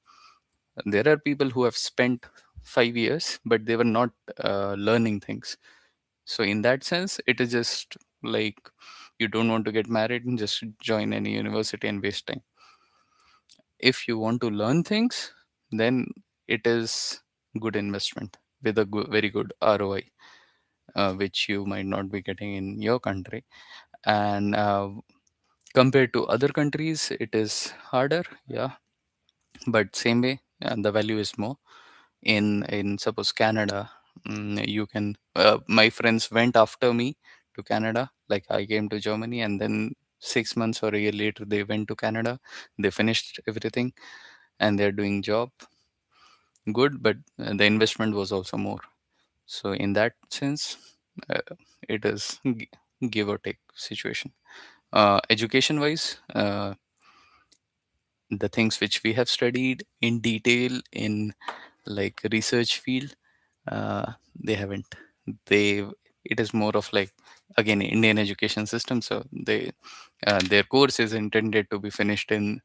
there are people who have spent 5 years but they were not learning things. So in that sense, it is just like you don't want to get married and just join any university and waste time. If you want to learn things, then it is good investment with a very good ROI, which you might not be getting in your country. And compared to other countries, it is harder, yeah, but same way, the value is more. In suppose Canada, you can. My friends went after me to Canada. Like I came to Germany, and then 6 months or a year later, they went to Canada. They finished everything, and they're doing job good, but the investment was also more. So in that sense, uh, it is give or take situation. Education wise, the things which we have studied in detail in like research field, they haven't. They It is more of like, again, Indian education system. So their course is intended to be finished in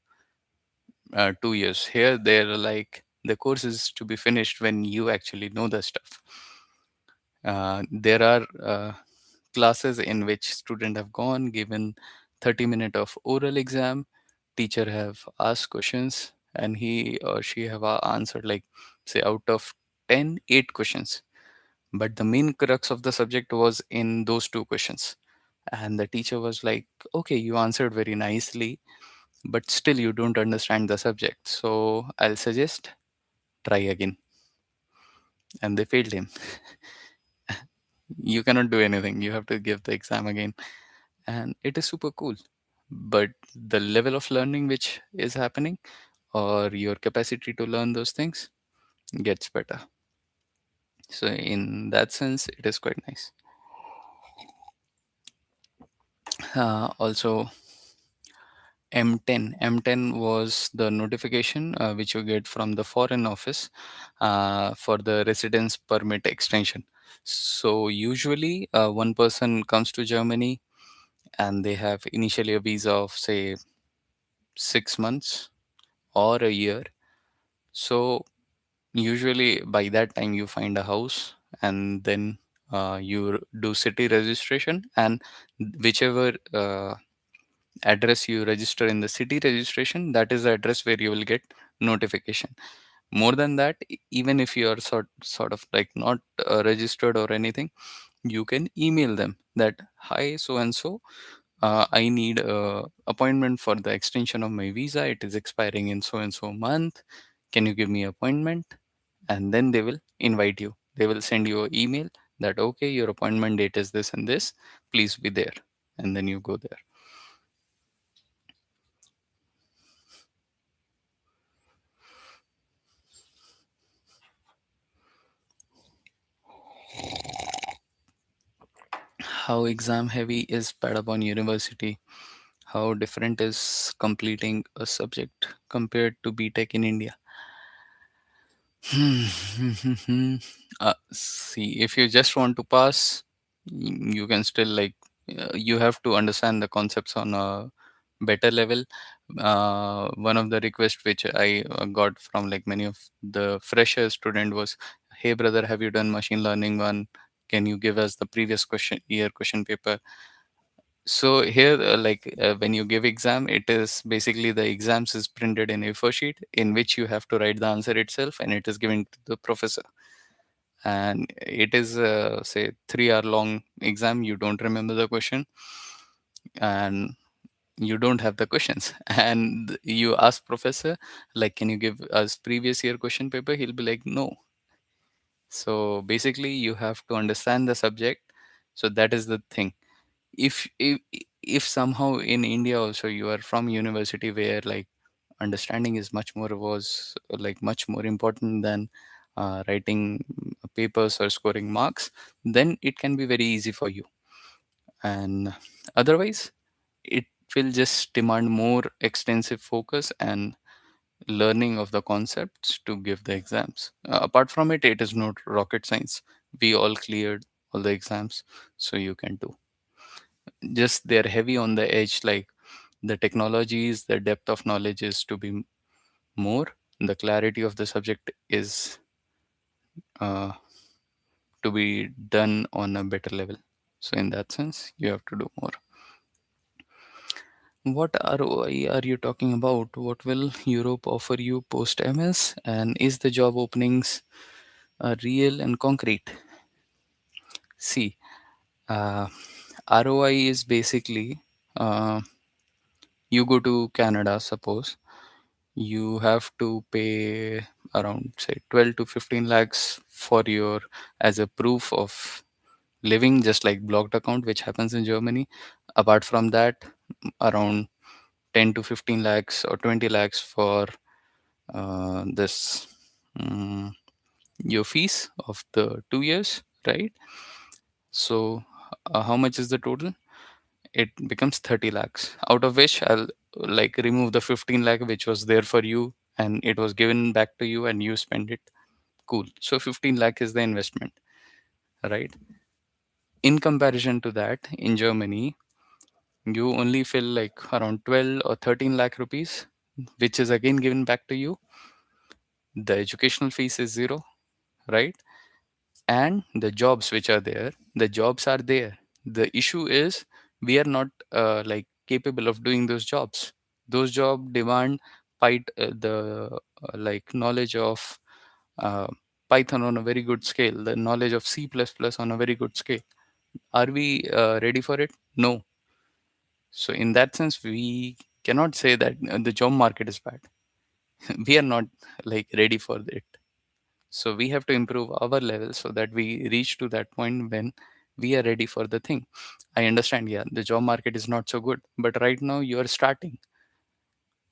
2 years. Here they're like the course is to be finished when you actually know the stuff. There are classes in which student have gone, given 30 minute of oral exam, teacher have asked questions, and he or she have answered like, say, out of 10, 8 questions. But the main crux of the subject was in those 2 questions. And the teacher was like, okay, you answered very nicely, but still you don't understand the subject, so I'll suggest try again. And they failed him. You cannot do anything, you have to give the exam again. And it is super cool, but the level of learning which is happening, or your capacity to learn those things, gets better. So in that sense, it is quite nice. Also, M10 was the notification which you get from the foreign office for the residence permit extension. So usually one person comes to Germany and they have initially a visa of say 6 months or a year. So usually by that time you find a house, and then you do city registration, and whichever address you register in the city registration, that is the address where you will get notification. More than that, even if you are sort of like not registered or anything, you can email them that, hi, so and so, I need a appointment for the extension of my visa. It is expiring in so and so month. Can you give me appointment? And then they will invite you. They will send you an email that, okay, your appointment date is this and this. Please be there. And then you go there. How exam heavy is Padabon University? How different is completing a subject compared to BTech in India? See, if you just want to pass, you can still like, you have to understand the concepts on a better level. One of the requests which I got from like many of the fresher student was, "Hey brother, have you done machine learning one? Can you give us the previous question paper?" So here, when you give exam, it is basically the exams is printed in A4 sheet in which you have to write the answer itself, and it is given to the professor. And it is say 3 hour long exam. You don't remember the question, and you don't have the questions. And you ask professor like, can you give us previous year question paper? He'll be like, no. So basically, you have to understand the subject. So that is the thing. If somehow in India also you are from university where like understanding is much more was like much more important than writing papers or scoring marks, then it can be very easy for you. And otherwise, it will just demand more extensive focus and learning of the concepts to give the exams. Apart from it, it is not rocket science. We all cleared all the exams, so you can do. Just they're heavy on the edge, like the technologies, the depth of knowledge is to be more, the clarity of the subject is uh, to be done on a better level. So in that sense, you have to do more. What ROI are you talking about? What will Europe offer you post MS? And is the job openings real and concrete? See, uh, ROI is basically, uh, you go to Canada, suppose you have to pay around say 12 to 15 lakhs for your, as a proof of living, just like blocked account which happens in Germany. Apart from that, around 10 to 15 lakhs or 20 lakhs for this mm, your fees of the 2 years, right? So how much is the total? It becomes 30 lakhs, out of which I'll like remove the 15 lakh which was there for you and it was given back to you and you spend it. Cool. So 15 lakh is the investment, right? In comparison to that, in Germany, you only fill like around 12 or 13 lakh rupees, which is again given back to you. The educational fees is zero, right? And the jobs which are there, the jobs are there. The issue is we are not like capable of doing those jobs. Those job demand the like knowledge of uh, Python on a very good scale, the knowledge of C++ on a very good scale. Are we ready for it? No. So in that sense, we cannot say that the job market is bad. We are not like ready for it. So we have to improve our level so that we reach to that point when we are ready for the thing. I understand, yeah, the job market is not so good, but right now you are starting.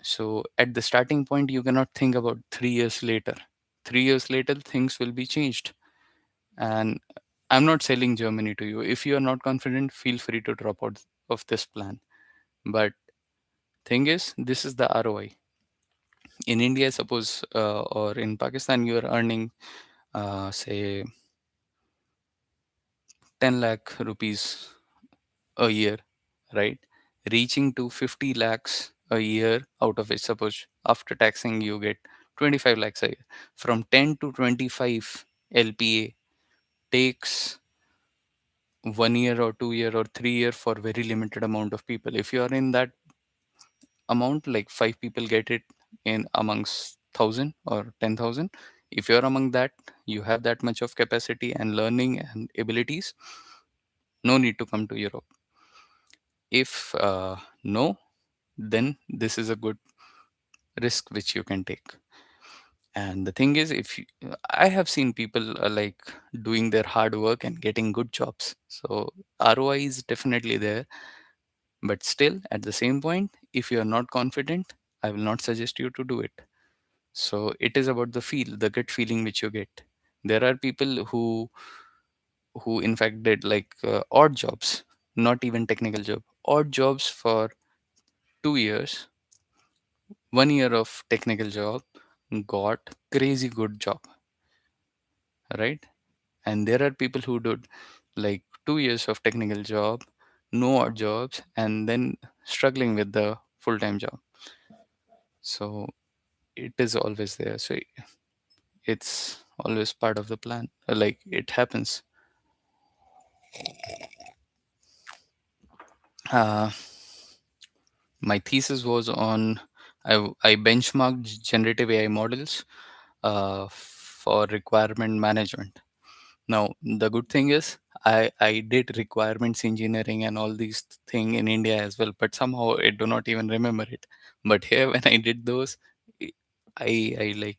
So at the starting point, you cannot think about 3 years later. 3 years later, things will be changed. And I'm not selling Germany to you. If you are not confident, feel free to drop out of this plan. But thing is, this is the ROI. In India, suppose, or in Pakistan, you are earning, say, 10 lakh rupees a year, right? Reaching to 50 lakhs a year, out of which, suppose, after taxing, you get 25 lakhs a year. From 10 to 25 LPA takes 1 year or 2 year or 3 year for very limited amount of people. If you are in that amount, like five people get it in amongst 1,000 or 10,000. If you're among that, you have that much of capacity and learning and abilities, no need to come to Europe. If no, then this is a good risk which you can take. And the thing is, if you, I have seen people like doing their hard work and getting good jobs. So ROI is definitely there. But still, at the same point, if you are not confident, I will not suggest you to do it. So it is about the feel, the gut feeling which you get. There are people who in fact did like odd jobs, not even technical job, odd jobs for 2 years, 1 year of technical job, got crazy good job, right? And there are people who did like 2 years of technical job, no odd jobs, and then struggling with the full-time job. So it is always there. So it's always part of the plan. Like it happens. Uh, my thesis was on, I benchmarked generative AI models for requirement management. Now, the good thing is I did requirements engineering and all these thing in India as well, but somehow I do not even remember it. But here, when I did those, I I like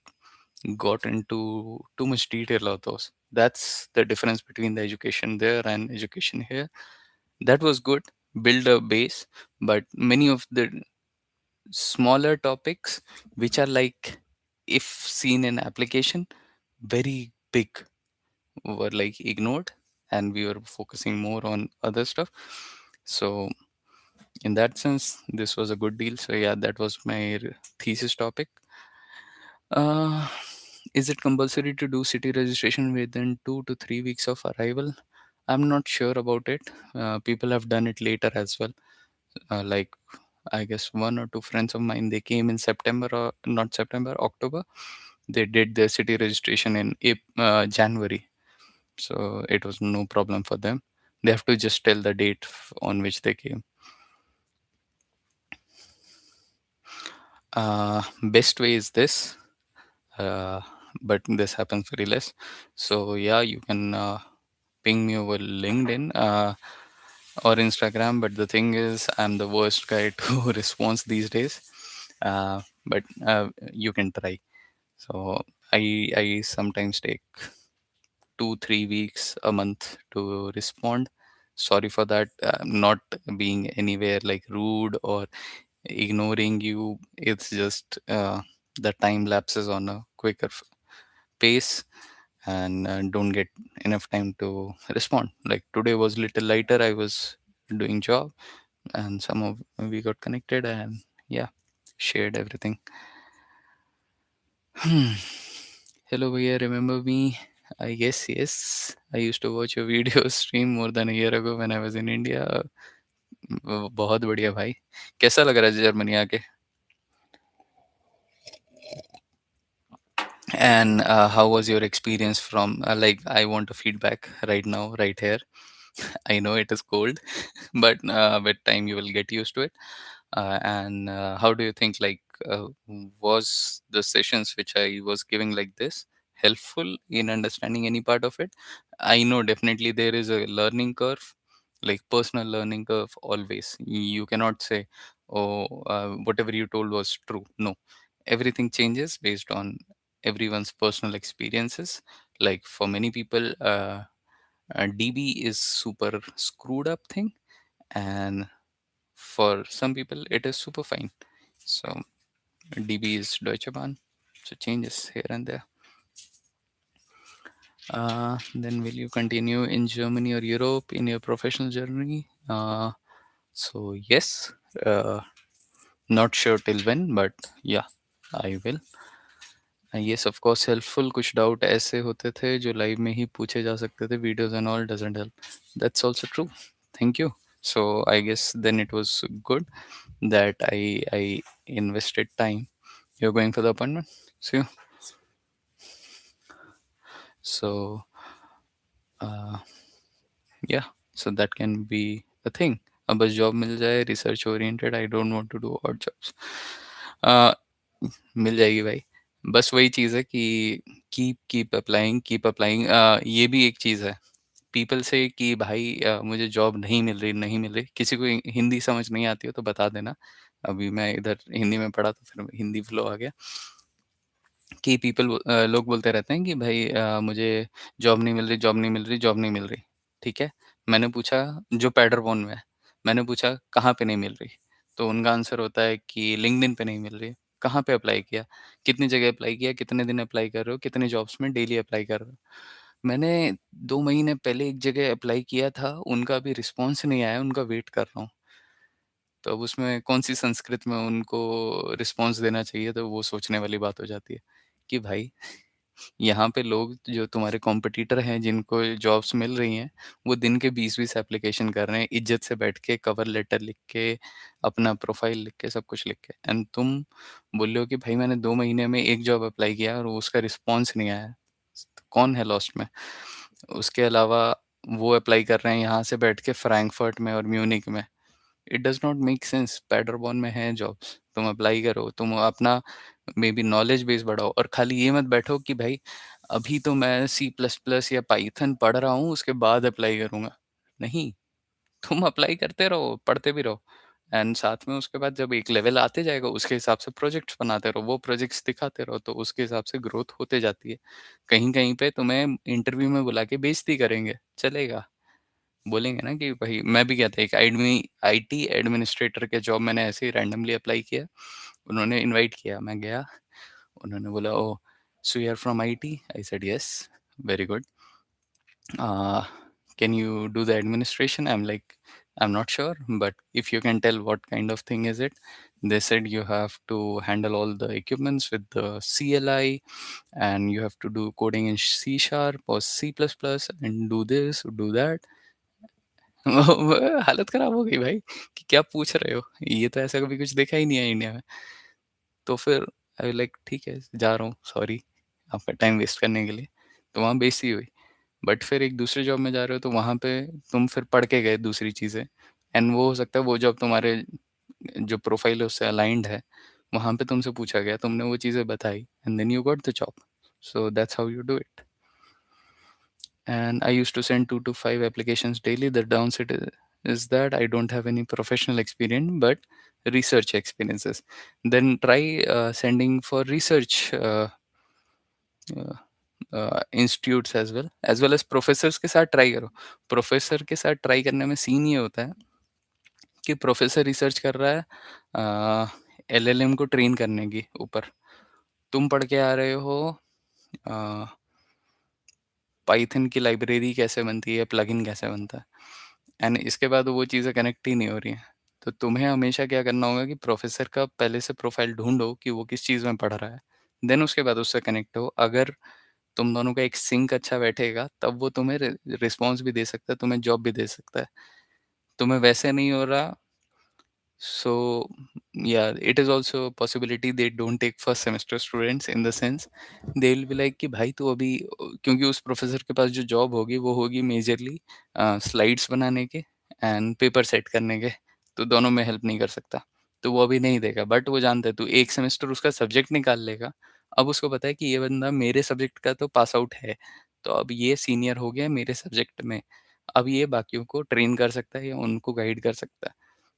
got into too much detail of those. That's the difference between the education there and education here. That was good, build a base, but many of the smaller topics, which are like, if seen in application, very big, were like ignored, and we were focusing more on other stuff. So in that sense, this was a good deal. So yeah, that was my thesis topic. uh, is it compulsory to do city registration within 2 to 3 weeks of arrival? I'm not sure about it. People have done it later as well. Like I guess one or two friends of mine, they came in September, or not September, October. They did their city registration in January, so it was no problem for them. They have to just tell the date on which they came. Best way is this, uh, but this happens very less. So yeah, you can ping me over LinkedIn. or Instagram. But the thing is, I'm the worst guy to response these days. But you can try. So I sometimes take 2 3 weeks a month to respond. Sorry for that. Not being anywhere like rude or ignoring you. It's just the time lapses on a quicker pace, and don't get enough time to respond. Like today was little lighter. I was doing job, and some of we got connected, and yeah, shared everything. Hello, Bhaiya, remember me? I guess yes. I used to watch your video stream more than a year ago when I was in India. बहुत बढ़िया भाई. कैसा लग रहा है Germany आके? And how was your experience from like I want a feedback right now, right here. I know it is cold, but with time you will get used to it. And how do you think, like, was the sessions which I was giving like this helpful in understanding any part of it? I know definitely there is a learning curve, like personal learning curve always. You cannot say, oh, whatever you told was true. No, everything changes based on everyone's personal experiences. Like for many people, DB is super screwed up thing, and for some people it is super fine. So DB is Deutsche Bahn, so changes here and there. Then will you continue in Germany or Europe in your professional journey? So yes, uh, not sure till when, but yeah, I will. Yes, of course, helpful. कुछ doubt ऐसे होते थे जो live में ही पूछे जा सकते थे. Videos and all doesn't help. That's also true. Thank you. So I guess then it was good that I invested time. You're going for the appointment? See you. So uh, yeah, so that can be a thing. अब बस job मिल जाए research oriented. I don't want to do और jobs. मिल जाएगी भाई. बस वही चीज़ है कि कीप अप्लाइंग, कीप अप्लाइंग. ये भी एक चीज़ है. पीपल से कि भाई मुझे जॉब नहीं मिल रही, नहीं मिल रही. किसी को हिंदी समझ नहीं आती हो तो बता देना. अभी मैं इधर हिंदी में पढ़ा तो फिर हिंदी फ्लो आ गया. कि लोग बोलते रहते हैं कि भाई मुझे जॉब नहीं मिल रही, जॉब नहीं मिल रही, जॉब नहीं मिल रही. ठीक है? मैंने पूछा, जो पैडरबोन में है, मैंने पूछा कहाँ पे नहीं मिल रही? तो उनका आंसर होता है कि लिंक्डइन पे नहीं मिल रही. कहाँ पे अप्लाई किया? कितनी जगह अप्लाई किया? कितने दिन अप्लाई कर रहे हो? कितने जॉब्स में डेली अप्लाई कर रहे हो? मैंने 2 महीने पहले एक जगह अप्लाई किया था, उनका अभी रिस्पॉन्स नहीं आया, उनका वेट कर रहा हूँ. तो अब उसमें कौन-सी संस्कृत में उनको रिस्पॉन्स देना चाहिए, तो वो सोचने वाली बात हो जाती है कि भाई यहाँ पे लोग जो तुम्हारे कॉम्पिटिटर हैं जिनको जॉब्स मिल रही हैं, वो दिन के 20-20 एप्लीकेशन कर रहे हैं, इज्जत से बैठ के कवर लेटर लिख के, अपना प्रोफाइल लिख के, सब कुछ लिख के. एंड तुम बोल रहे हो कि भाई मैंने 2 महीने में 1 जॉब अप्लाई किया और उसका रिस्पॉन्स नहीं आया. तो कौन है लॉस्ट में? उसके अलावा वो अप्लाई कर रहे हैं यहाँ से बैठ के फ्रैंकफर्ट में और म्यूनिख में. It does not make sense. Paderborn में है जॉब्स, तुम अप्लाई करो, तुम अपना मे बी नॉलेज बेस बढ़ाओ, और खाली ये मत बैठो कि भाई अभी तो मैं सी प्लस प्लस या पाइथन पढ़ रहा हूँ, उसके बाद अप्लाई करूंगा. नहीं, तुम अप्लाई करते रहो, पढ़ते भी रहो, एंड साथ में उसके बाद जब एक लेवल आते जाएगा उसके हिसाब से प्रोजेक्ट्स बनाते रहो, वो प्रोजेक्ट्स दिखाते रहो, तो उसके हिसाब से ग्रोथ होते जाती है. कहीं कहीं पे तुम्हें इंटरव्यू में बुला के बेइज्जती करेंगे, चलेगा. बोलेंगे ना कि भाई, मैं भी गया था एक आईटी एडमिनिस्ट्रेटर के जॉब, मैंने ऐसे ही रैंडमली अप्लाई किया. उन्होंने इनवाइट किया, मैं गया. उन्होंने बोला, oh so you are from IT? I said yes. Very good. uh, can you do the administration? I'm like, I'm not sure, but if you can tell what kind of thing is it. They said you have to handle all the equipments with the CLI, and you have to do coding in C sharp or C++ and do this, do that. हालत खराब हो गई भाई कि क्या पूछ रहे हो, ये तो ऐसा कभी कुछ देखा ही नहीं है इंडिया में. तो फिर आई लाइक ठीक है, जा रहा हूँ, सॉरी आपका टाइम वेस्ट करने के लिए. तो वहाँ बेइज्जती हुई. बट फिर एक दूसरे जॉब में जा रहे हो तो वहाँ पे तुम फिर पढ़ के गए दूसरी चीज़ें, एंड वो हो सकता है वो जॉब तुम्हारे जो प्रोफाइल है उससे अलाइंड है. वहाँ पे तुमसे पूछा गया, तुमने वो चीज़ें बताई, and then you got the job. So that's how you do it. And I used to send 2 to 5 applications daily. The downside is is that I don't have any professional experience, but research experiences. Then try sending for research institutes as well as professors के साथ try करो। Professor के साथ try करने में scene ये होता है कि प्रोफेसर रिसर्च कर रहा है एलएलएम को ट्रेन करने की ऊपर, तुम पढ़ के आ रहे हो पाइथन की लाइब्रेरी कैसे बनती है, प्लगइन कैसे बनता है, एंड इसके बाद वो चीज़ें कनेक्ट ही नहीं हो रही हैं। तो तुम्हें हमेशा क्या करना होगा कि प्रोफेसर का पहले से प्रोफाइल ढूंढो कि वो किस चीज़ में पढ़ रहा है, देन उसके बाद उससे कनेक्ट हो। अगर तुम दोनों का एक सिंक अच्छा बैठेगा तब वो तुम्हें रिस्पॉन्स भी दे सकता है, तुम्हें जॉब भी दे सकता है। तुम्हें वैसे नहीं हो रहा, so yeah, it is also a possibility they don't take first semester students, in the sense they will be like कि भाई तू अभी, क्योंकि उस प्रोफेसर के पास जो जॉब होगी वो होगी मेजरली स्लाइड्स बनाने के एंड पेपर सेट करने के, तो दोनों में हेल्प नहीं कर सकता, तो वो अभी नहीं देगा। बट वो जानता है तू एक सेमेस्टर उसका सब्जेक्ट निकाल लेगा, अब उसको पता है कि ये बंदा मेरे सब्जेक्ट का तो पास आउट है, तो अब ये सीनियर हो गया मेरे सब्जेक्ट में, अब ये बाकियों को ट्रेन कर सकता है या उनको गाइड कर सकता है।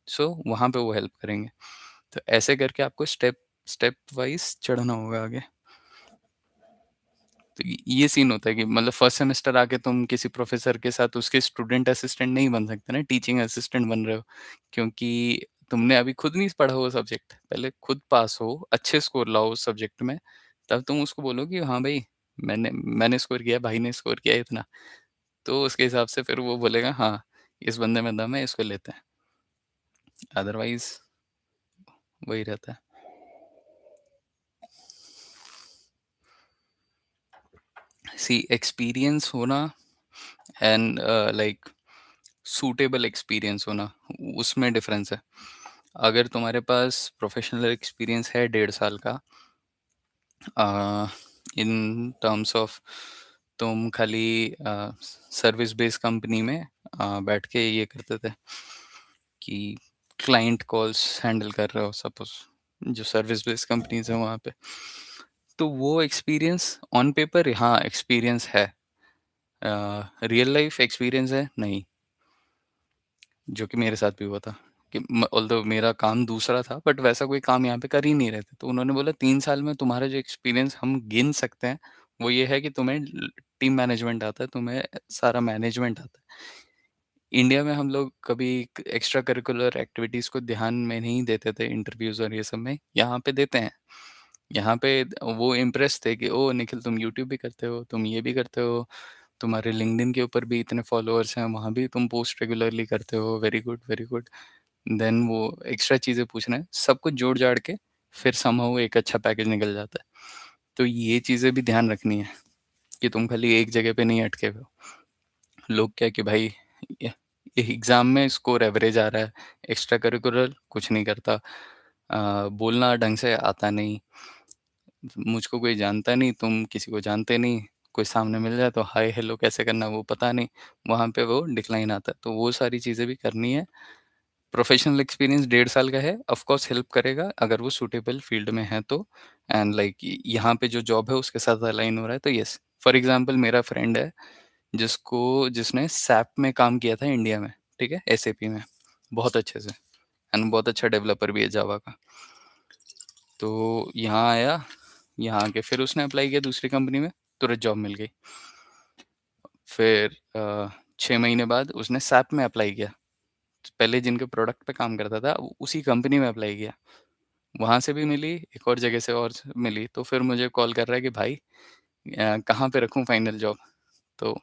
सो वहाँ पे वो हेल्प करेंगे। तो ऐसे करके आपको स्टेप स्टेप वाइज चढ़ना होगा आगे। तो ये सीन होता है कि मतलब फर्स्ट सेमेस्टर आके तुम किसी प्रोफेसर के साथ उसके स्टूडेंट असिस्टेंट नहीं बन सकते ना, टीचिंग असिस्टेंट बन रहे हो, क्योंकि तुमने अभी खुद नहीं पढ़ा वो सब्जेक्ट, पहले खुद पास हो, अच्छे स्कोर लाओ उस सब्जेक्ट में, तब तुम उसको बोलो कि हाँ भाई मैंने मैंने स्कोर किया, भाई ने स्कोर किया इतना, तो उसके हिसाब से फिर वो बोलेगा हाँ इस बंदे में दम है, इसको लेते हैं, अदरवाइज वही रहता है। सी एक्सपीरियंस होना एंड लाइक सूटेबल एक्सपीरियंस होना, उसमें डिफरेंस है। अगर तुम्हारे पास प्रोफेशनल एक्सपीरियंस है 1.5 साल का, इन टर्म्स ऑफ तुम खाली सर्विस बेस्ड कंपनी में बैठ के ये करते थे कि क्लाइंट कॉल्स हैंडल कर रहे हो, सपोज जो सर्विस बेस्ड कंपनीज है वहाँ पे, तो वो एक्सपीरियंस ऑन पेपर हाँ एक्सपीरियंस है, रियल लाइफ एक्सपीरियंस है नहीं, जो कि मेरे साथ भी हुआ था कि ऑल्दो मेरा काम दूसरा था बट वैसा कोई काम यहाँ पे कर ही नहीं रहे थे, तो उन्होंने बोला 3 साल में तुम्हारा जो एक्सपीरियंस हम गिन सकते हैं वो ये है कि तुम्हें टीम मैनेजमेंट आता है, तुम्हें सारा मैनेजमेंट आता है। इंडिया में हम लोग कभी एक्स्ट्रा करिकुलर एक्टिविटीज़ को ध्यान में नहीं देते थे इंटरव्यूज़ और ये सब में, यहाँ पे देते हैं। यहाँ पे वो इम्प्रेस थे कि ओ निखिल तुम यूट्यूब भी करते हो, तुम ये भी करते हो, तुम्हारे लिंक्डइन के ऊपर भी इतने फॉलोअर्स हैं, वहाँ भी तुम पोस्ट रेगुलरली करते हो, very good very good. Then वो एक्स्ट्रा चीज़ें पूछ रहे हैं, सब कुछ जोड़ जाड़ के फिर समहाउ एक अच्छा पैकेज निकल जाता है। तो ये चीज़ें भी ध्यान रखनी है कि तुम खाली एक जगह पे नहीं अटके हुए हो। लोग क्या कि भाई ये एग्ज़ाम में स्कोर एवरेज आ रहा है, एक्स्ट्रा करिकुलर कुछ नहीं करता, बोलना ढंग से आता नहीं, मुझको कोई जानता नहीं, तुम किसी को जानते नहीं, कोई सामने मिल जाए तो हाय हेलो कैसे करना है वो पता नहीं, वहाँ पे वो डिक्लाइन आता है। तो वो सारी चीज़ें भी करनी है। प्रोफेशनल एक्सपीरियंस 1.5 साल का है, ऑफ कोर्स हेल्प करेगा अगर वो सूटेबल फील्ड में है तो, एंड लाइक यहाँ पे जो जॉब है उसके साथ अलाइन हो रहा है तो यस। फॉर एग्ज़ाम्पल मेरा फ्रेंड है जिसने सैप में काम किया था इंडिया में, ठीक है? एसएपी में, बहुत अच्छे से, एंड बहुत अच्छा डेवलपर भी है जावा का। तो यहाँ आया, यहाँ आके फिर उसने अप्लाई किया दूसरी कंपनी में, तुरंत जॉब मिल गई। फिर 6 महीने बाद उसने सैप में अप्लाई किया, पहले जिनके प्रोडक्ट पे काम करता था उसी कंपनी में अप्लाई किया, वहाँ से भी मिली, एक और जगह से और मिली, तो फिर मुझे कॉल कर रहा है कि भाई कहाँ पे रखूँ फाइनल जॉब। तो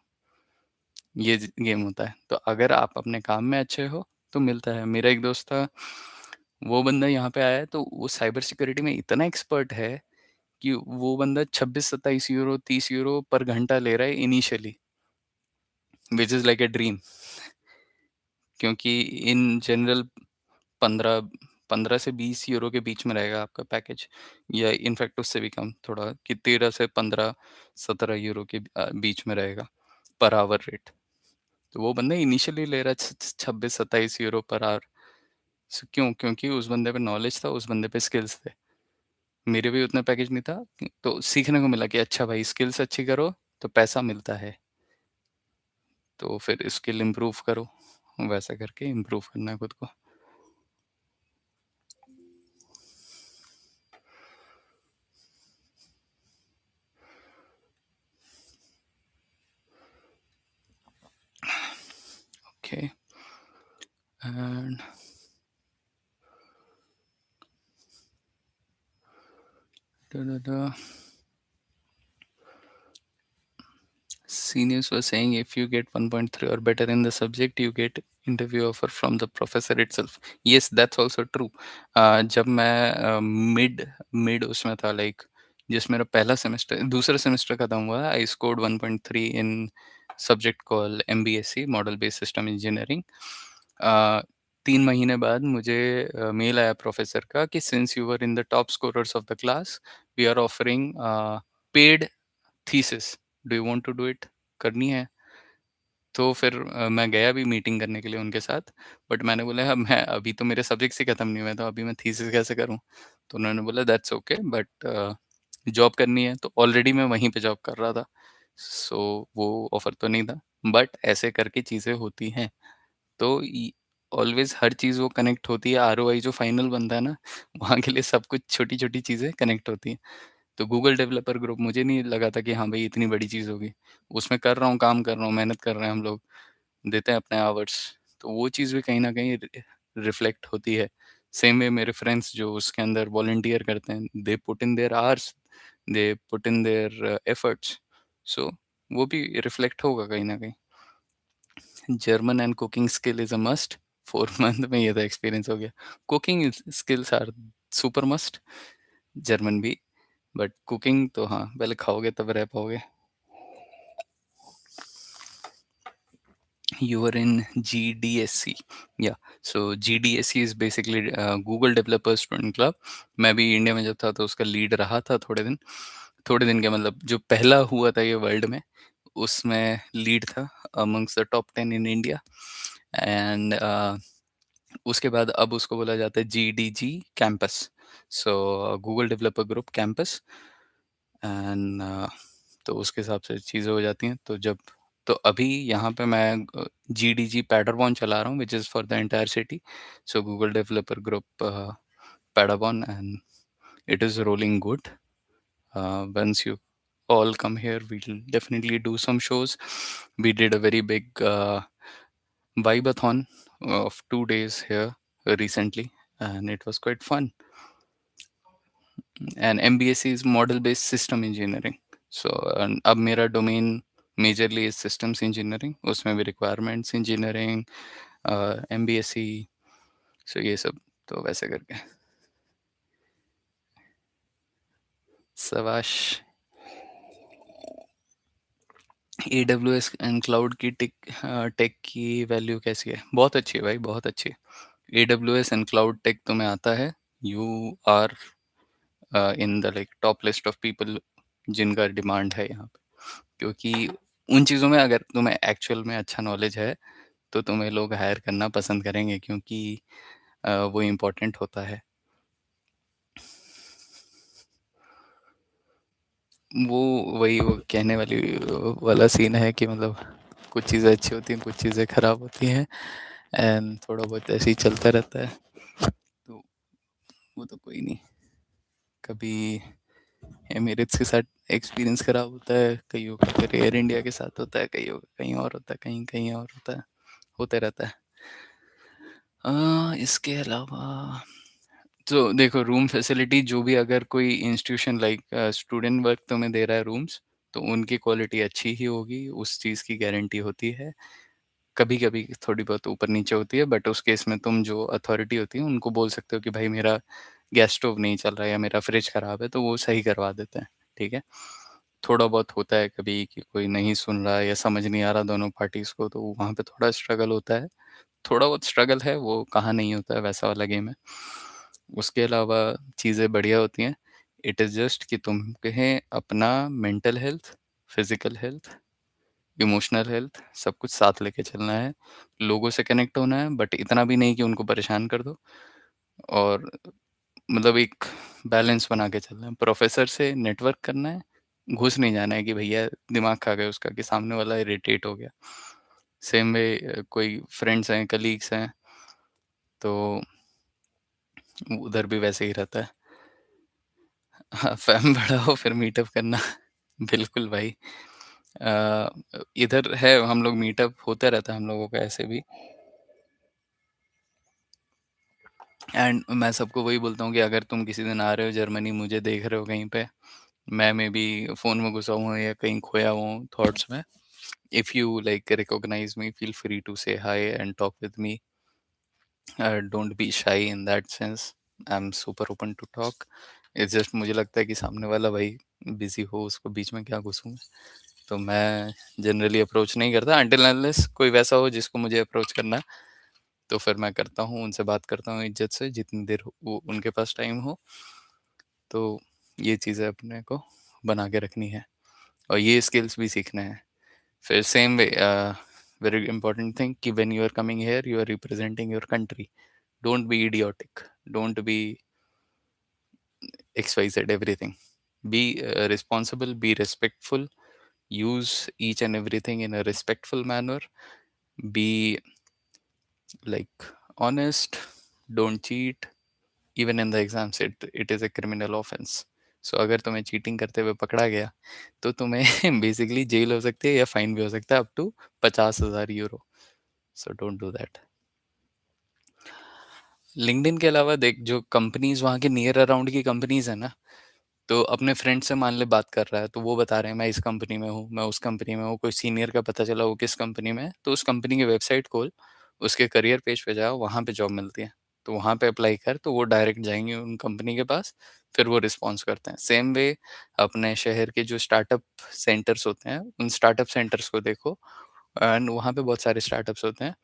ये गेम होता है, तो अगर आप अपने काम में अच्छे हो तो मिलता है। मेरा एक दोस्त था, वो बंदा यहाँ पे आया है तो वो साइबर सिक्योरिटी में इतना एक्सपर्ट है कि वो बंदा 26-27 यूरो 30 यूरो पर घंटा ले रहा है initially, which is like a dream, क्योंकि इन जनरल 15 15 से 20 यूरो के बीच में रहेगा आपका पैकेज, या इनफैक्ट उससे भी कम थोड़ा, कि 13 से 15-17 यूरो के बीच में रहेगा पर आवर रेट। तो वो बंदा इनिशियली ले रहा है 26-27 यूरो पर आवर। क्यों? क्योंकि उस बंदे पे नॉलेज था, उस बंदे पे स्किल्स थे। मेरे भी उतना पैकेज नहीं था, तो सीखने को मिला कि अच्छा भाई स्किल्स अच्छी करो तो पैसा मिलता है, तो फिर स्किल इम्प्रूव करो, वैसा करके इम्प्रूव करना है खुद को। Okay, and seniors were saying if you get 1.3 or better in the subject you get interview offer from the professor itself. Yes, that's also true. जब मैं मिड उसमें था, लाइक जिस मेरा पहला सेमेस्टर दूसरा सेमेस्टर खत्म हुआ, I scored 1.3 in subject call MBSc, model based system engineering. 3 महीने बाद मुझे मेल आया प्रोफेसर का कि since you were in the top scorers of the class we are offering paid thesis, do you want to do it, करनी है? तो फिर मैं गया भी मीटिंग करने के लिए उनके साथ, बट मैंने बोला मैं अभी तो मेरे सब्जेक्ट्स ही खत्म नहीं हुए, तो अभी मैं थीसिस कैसे करूं? तो उन्होंने बोला दैट्स ओके, बट जॉब करनी है। तो ऑलरेडी मैं वहीं पे जॉब कर रहा था, सो वो ऑफर तो नहीं था, बट ऐसे करके चीज़ें होती हैं। तो ऑलवेज हर चीज़ वो कनेक्ट होती है, ROI जो फाइनल बनता है ना, वहाँ के लिए सब कुछ छोटी छोटी चीज़ें कनेक्ट होती हैं। तो गूगल डेवलपर ग्रुप मुझे नहीं लगा था कि हाँ भाई इतनी बड़ी चीज़ होगी। उसमें कर रहा हूँ, काम कर रहा हूँ, मेहनत कर रहे हैं हम लोग, देते हैं अपने आवर्स, तो वो चीज़ भी कहीं न कहीं रिफ्लेक्ट होती है। सेम वे मेरे फ्रेंड्स जो उसके अंदर वॉलंटियर करते हैं, they put in their hours, they put in their efforts, so वो भी रिफ्लेक्ट होगा कहीं न कहीं। German and cooking skill is a must, 4 month में ये तो एक्सपीरियंस हो गया। Cooking skills are super must, German भी, बट कुकिंग तो हाँ, पहले खाओगे तब रह पाओगे। You were in GDSC, yeah, so GDSC is basically Google Developer Student Club। मैं भी इंडिया में जब था तो उसका लीड रहा था थोड़े दिन के, मतलब जो पहला हुआ था ये वर्ल्ड में, उसमें लीड था amongst the top 10 in India. And उसके बाद अब उसको बोला जाता है GDG campus, so Google developer group campus. And तो उसके हिसाब से चीज़ें हो जाती हैं। तो अभी यहाँ पे मैं GDG पैडरबॉन चला रहा हूँ, which is for the entire city, so Google developer group Paderborn, and it is rolling good. Once you all come here, we'll definitely do some shows. We did a very big vibe-a-thon of 2 days here recently, and it was quite fun. And MBSc is model-based system engineering. So अब मेरा domain majorly is systems engineering, उसमें भी requirements engineering, MBSc, so ये सब, तो वैसे करके सवाश। AWS and cloud की टेक की वैल्यू कैसी है? बहुत अच्छी है भाई, बहुत अच्छी है। AWS एंड क्लाउड टेक तुम्हें आता है, you are in the like top list of people जिनका डिमांड है यहाँ पे, क्योंकि उन चीज़ों में अगर तुम्हें एक्चुअल में अच्छा नॉलेज है तो तुम्हें लोग हायर करना पसंद करेंगे, क्योंकि वो इम्पोर्टेंट होता है। वो वही वो कहने वाला सीन है कि मतलब कुछ चीज़ें अच्छी होती हैं, कुछ चीज़ें खराब होती हैं, एंड थोड़ा बहुत ऐसे ही चलता रहता है। तो वो तो कोई नहीं, कभी एमिरेट्स के साथ एक्सपीरियंस खराब होता है, कईयों का फिर एयर इंडिया के साथ होता है, कईयों का कहीं और होता है, कहीं कहीं और होता है, होते रहता है। इसके अलावा तो देखो, रूम फैसिलिटी जो भी अगर कोई इंस्टीट्यूशन लाइक स्टूडेंट वर्क तुम्हें दे रहा है रूम्स, तो उनकी क्वालिटी अच्छी ही होगी, उस चीज़ की गारंटी होती है। कभी कभी थोड़ी बहुत ऊपर नीचे होती है, बट उस केस में तुम जो अथॉरिटी होती है उनको बोल सकते हो कि भाई मेरा गैस स्टोव नहीं चल रहा है या मेरा फ्रिज ख़राब है, तो वो सही करवा देते हैं। ठीक है, थोड़ा बहुत होता है कभी कि कोई नहीं सुन रहा है या समझ नहीं आ रहा दोनों पार्टीज़ को, तो वहाँ पे थोड़ा स्ट्रगल होता है। थोड़ा बहुत स्ट्रगल है, वो कहाँ नहीं होता है, वैसा वाला गेम है। उसके अलावा चीज़ें बढ़िया होती हैं। इट इज़ जस्ट कि तुम्हें अपना mental health, physical health, emotional health सब कुछ साथ लेके चलना है। लोगों से कनेक्ट होना है, बट इतना भी नहीं कि उनको परेशान कर दो, और मतलब एक बैलेंस बना के चलना है। प्रोफ़ेसर से नेटवर्क करना है, घुस नहीं जाना है कि भैया दिमाग खा गए उसका कि सामने वाला इरिटेट हो गया। सेम वे कोई फ्रेंड्स हैं, कलीग्स हैं, तो उधर भी वैसे ही रहता है। हाँ, फैम बड़ा हो फिर मीटअप करना। बिल्कुल भाई। अ, इधर है, हम लोग मीटअप होता रहता है हम लोगों का ऐसे भी। एंड मैं सबको वही बोलता हूँ कि अगर तुम किसी दिन आ रहे हो जर्मनी, मुझे देख रहे हो कहीं पे, मैं मे बी फ़ोन में घुसा हुआ हूँ या कहीं खोया हुआ हूँ थॉट्स में, if you like recognize me, feel free to say hi and talk with me. Don't be shy in that sense, I am super open to talk. It's just मुझे लगता है कि सामने वाला भाई बिजी हो, उसको बीच में क्या घुसूँ। तो मैं जनरली अप्रोच नहीं करता अनटिल अनलेस कोई वैसा हो जिसको मुझे अप्रोच करना है, तो फिर मैं करता हूँ, उनसे बात करता हूँ इज्जत से, जितनी देर वो उनके पास टाइम हो। तो ये चीज़ें अपने को बना के रखनी है, और ये स्किल्स भी सीखने हैं। फिर same way, very important thing कि when you are coming here you are representing your country. Don't be idiotic, don't be XYZ everything. Be responsible, be respectful, use each and everything in a respectful manner, be like honest, don't cheat. Even in the exams it is a criminal offense. So अगर तुम्हें cheating करते हुए पकड़ा गया तो तुम्हें basically jail हो सकती है या फाइन भी हो सकता है, up to 50,000 euro. So don't do that. LinkedIn के अलावा देख, जो कंपनीज वहाँ के नियर अराउंड की कंपनीज है ना, तो अपने फ्रेंड से मान ले बात कर रहा है, तो वो बता रहे हैं मैं इस कंपनी में हूँ, मैं उस कंपनी में हूँ, कोई सीनियर का पता चला वो किस कंपनी में है, तो उस कंपनी की वेबसाइट खोल, उसके करियर पेज पे जाओ, वहाँ पे जॉब मिलती है, तो वहाँ पे अप्लाई कर, तो वो डायरेक्ट जाएंगे उन कंपनी के पास, फिर वो रिस्पॉन्स करते हैं। सेम वे अपने शहर के जो स्टार्टअप सेंटर्स होते हैं, उन स्टार्टअप सेंटर्स को देखो, एंड वहाँ पे बहुत सारे स्टार्टअप्स होते हैं,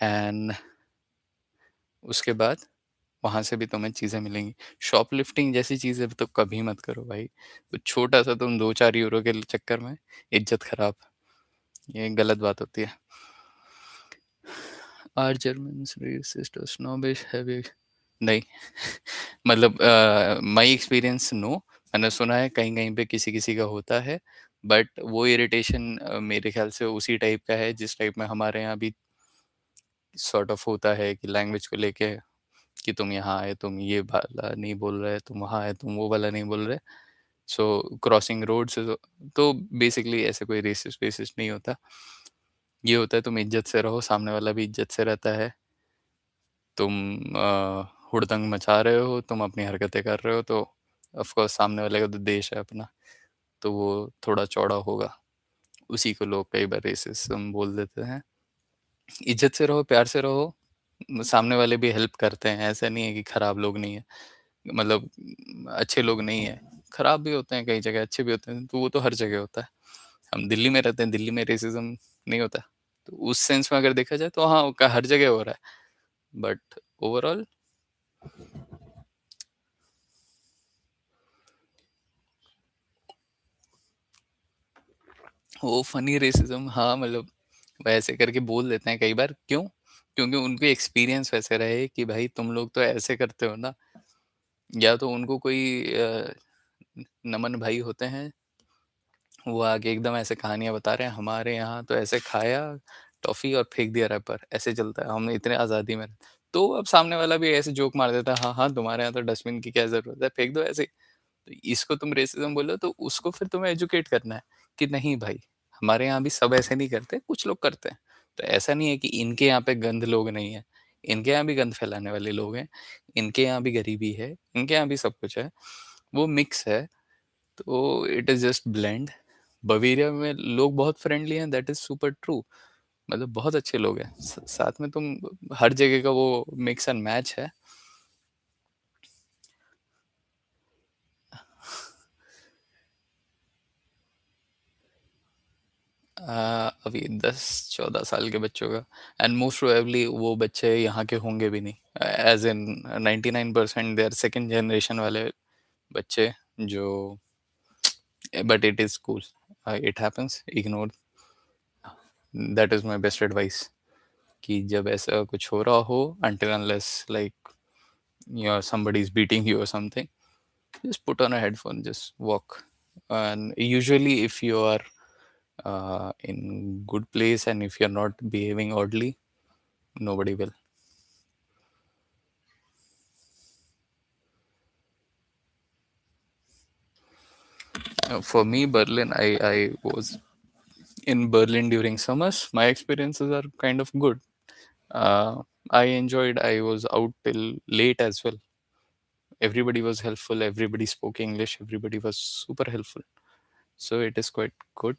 एंड उसके बाद वहाँ से भी तुम्हें चीज़ें मिलेंगी। शॉपलिफ्टिंग जैसी चीज़ें तो कभी मत करो भाई। कुछ छोटा-सा तुम 2-4 यूरो के चक्कर में इज़्ज़त खराब, ये गलत बात होती है। आर जर्मन्स रेसिस्ट और स्नोबिश हैवी? नहीं। मतलब माय एक्सपीरियंस नो, मैंने सुना है कहीं-कहीं पे किसी-किसी का होता है, बट वो इरिटेशन मेरे ख़्याल से उसी टाइप का है जिस टाइप में हमारे यहाँ भी सॉर्ट ऑफ होता है कि लैंग्वेज को लेके, कि तुम यहाँ आए, तुम ये वाला नहीं बोल रहे, तुम वहाँ आए, तुम वो वाला नहीं बोल रहे। सो क्रॉसिंग रोड्स, तो बेसिकली ऐसे कोई रेसिस्ट वेसिस्ट नहीं होता। ये होता है तुम इज्जत से रहो, सामने वाला भी इज्जत से रहता है। तुम हुड़दंग मचा रहे हो, तुम अपनी हरकतें कर रहे हो, तो ऑफ कोर्स सामने वाले का तो देश है अपना, तो वो थोड़ा चौड़ा होगा। उसी को लोग कई बार रेसिज्म बोल देते हैं। इज्जत से रहो, प्यार से रहो, सामने वाले भी हेल्प करते हैं, ऐसा नहीं है कि खराब लोग नहीं है, मतलब अच्छे लोग नहीं है, खराब भी होते हैं कई जगह, अच्छे भी होते हैं, तो वो तो हर जगह होता है। हम दिल्ली में रहते हैं, दिल्ली में रेसिज्म नहीं होता, तो उस सेंस में अगर देखा जाए तो हाँ, का हर जगह हो रहा है, बट ओवरऑल वो फनी रेसिज्म, हाँ मतलब वैसे करके बोल देते हैं कई बार, क्यों? क्योंकि उनके एक्सपीरियंस वैसे रहे कि भाई तुम लोग तो ऐसे करते हो ना, या तो उनको कोई नमन भाई होते हैं, वो आगे एकदम ऐसे कहानियाँ बता रहे हैं, हमारे यहाँ तो ऐसे खाया टॉफ़ी और फेंक दिया रैपर, ऐसे चलता है, हम इतने आज़ादी में तो अब सामने वाला भी ऐसे जोक मार देता है, हाँ, हाँ, तुम्हारे यहाँ तो डस्टबिन की क्या ज़रूरत है, फेंक दो ऐसे ही। तो इसको तुम रेसिज़्म बोलो, तो उसको फिर तुम्हें एजुकेट करना है कि नहीं भाई, हमारे यहाँ भी सब ऐसे नहीं करते, कुछ लोग करते हैं। तो ऐसा नहीं है कि इनके यहाँ पे गंद लोग नहीं हैं, इनके यहाँ भी गंद फैलाने वाले लोग हैं, इनके यहाँ भी गरीबी है, इनके यहाँ भी सब कुछ है, वो मिक्स है, तो it is just blend. Bavaria में लोग बहुत फ्रेंडली हैं, दैट इज़ सुपर ट्रू, मतलब बहुत अच्छे लोग हैं। साथ में तुम हर जगह का वो मिक्स एंड मैच है। अभी 10-14 साल के बच्चों का, एंड मोस्ट प्रोबेबली वो बच्चे यहाँ के होंगे भी नहीं, as in 99% they are second generation वाले बच्चे, जो but it is cool, it happens, ignore, that is my best advice, कि जब ऐसा कुछ हो रहा हो, until unless like somebody is beating you or something, just put on a headphone, just walk. And usually if you are in good place, and if you're not behaving oddly, nobody will. For me, Berlin, I was in Berlin during summers. My experiences are kind of good. I enjoyed. I was out till late as well. Everybody was helpful. Everybody spoke English. Everybody was super helpful. So it is quite good.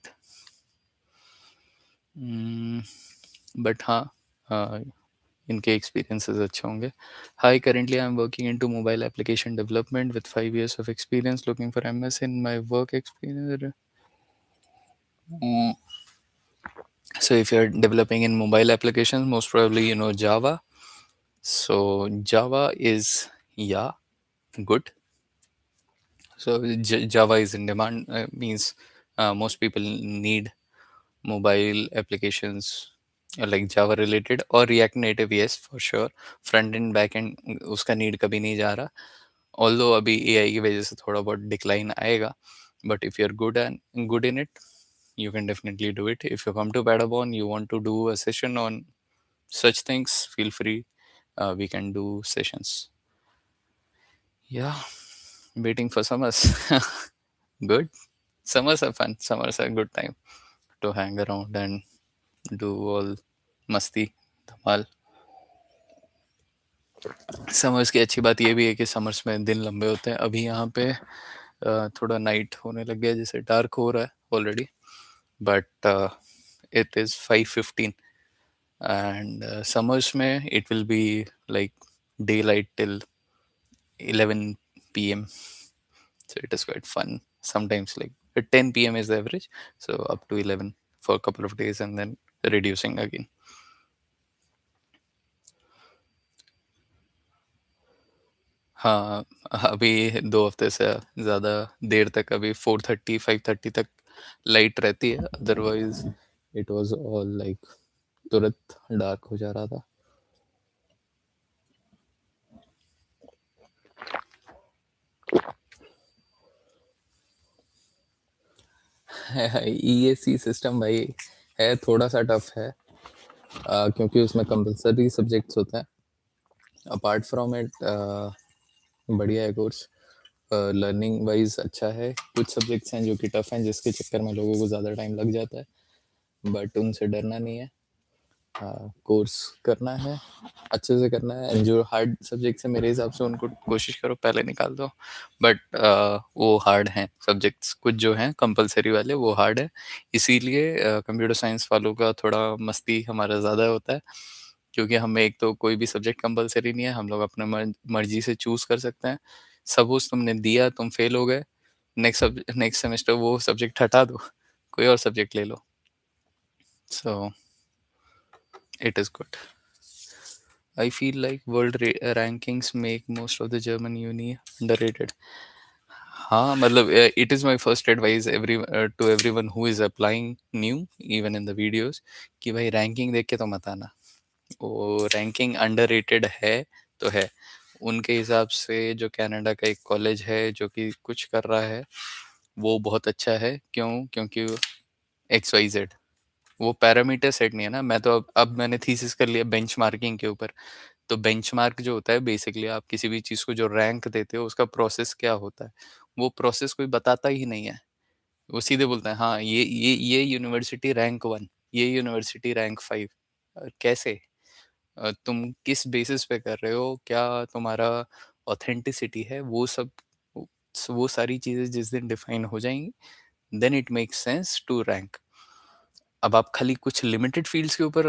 Mm, but हाँ, इनके experiences अच्छे होंगे. Hi, currently I'm working into mobile application development with 5 years of experience. Looking for MS in my work experience. Mm, So if you're developing in mobile applications, most probably you know Java. So Java is, yeah, good. So Java is in demand. Means most people need mobile applications like Java related or React Native. Yes, for sure. Front end back end उसका need कभी नहीं जा रहा. Although अभी AI की वजह से थोड़ा बहुत decline आएगा. But if you're good in it, you can definitely do it. If you come to Padabon, you want to do a session on such things, feel free. We can do sessions. Yeah, waiting for summers. Good. Summers are fun. Summers are a good time to hang around and do all masti, Dhamaal. Summers की अच्छी बात ये भी है कि summers में दिन लंबे होते हैं. अभी यहाँ पे थोड़ा नाइट होने लग गया, जैसे डार्क हो रहा है already. But it is 5:15 and summers में it will be like day light till 11 p.m. So it is quite fun. Sometimes like 10 p.m. is the average, so up to 11 for a couple of days and then reducing again. हाँ, अभी 2 हफ्ते से ज़्यादा देर तक, अभी 4:30 5:30 तक light रहती है. Otherwise it was all like तुरंत डार्क हो जा रहा था. ईएसी सिस्टम भाई है, थोड़ा सा टफ है. क्योंकि उसमें कंपलसरी सब्जेक्ट्स होते हैं. अपार्ट फ्रॉम इट बढ़िया है कोर्स. लर्निंग वाइज अच्छा है. कुछ सब्जेक्ट्स हैं जो कि टफ हैं, जिसके चक्कर में लोगों को ज़्यादा टाइम लग जाता है. बट उनसे डरना नहीं है. कोर्स करना है, अच्छे से करना है. एंड जो हार्ड सब्जेक्ट्स है मेरे हिसाब से उनको कोशिश करो पहले निकाल दो. बट वो हार्ड हैं सब्जेक्ट्स. कुछ जो हैं कंपलसरी वाले वो हार्ड है. इसीलिए कंप्यूटर साइंस वालों का थोड़ा मस्ती हमारा ज़्यादा होता है. क्योंकि हमें एक तो कोई भी सब्जेक्ट कंपलसरी नहीं है. हम लोग अपने मर्जी से चूज कर सकते हैं. सपोज तुमने दिया, तुम फेल हो गए, नेक्स्ट सेमेस्टर वो सब्जेक्ट हटा दो, कोई और सब्जेक्ट ले लो. So it is good. I feel like world rankings make most of the German uni underrated. हाँ, मतलब it is my first advice to everyone who is applying new, even in the videos, कि भाई ranking देख के तो मत आना. वो रैंकिंग अंडररेटेड है तो है. उनके हिसाब से जो कनाडा का एक कॉलेज है जो कि कुछ कर रहा है, वो बहुत अच्छा है. क्यों? क्योंकि XYZ वो पैरामीटर सेट नहीं है ना. मैं तो अब मैंने थीसिस कर लिया बेंचमार्किंग के ऊपर. तो बेंचमार्क जो होता है बेसिकली आप किसी भी चीज़ को जो रैंक देते हो उसका प्रोसेस क्या होता है, वो प्रोसेस कोई बताता ही नहीं है. वो सीधे बोलता है हाँ ये यूनिवर्सिटी रैंक 1, ये यूनिवर्सिटी रैंक 5. कैसे? तुम किस बेसिस पे कर रहे हो, क्या तुम्हारा ऑथेंटिसिटी है, वो सब. वो सारी चीज़ें जिस दिन डिफाइन हो जाएंगी, then it makes sense to rank. अब आप खाली कुछ लिमिटेड फील्ड्स के ऊपर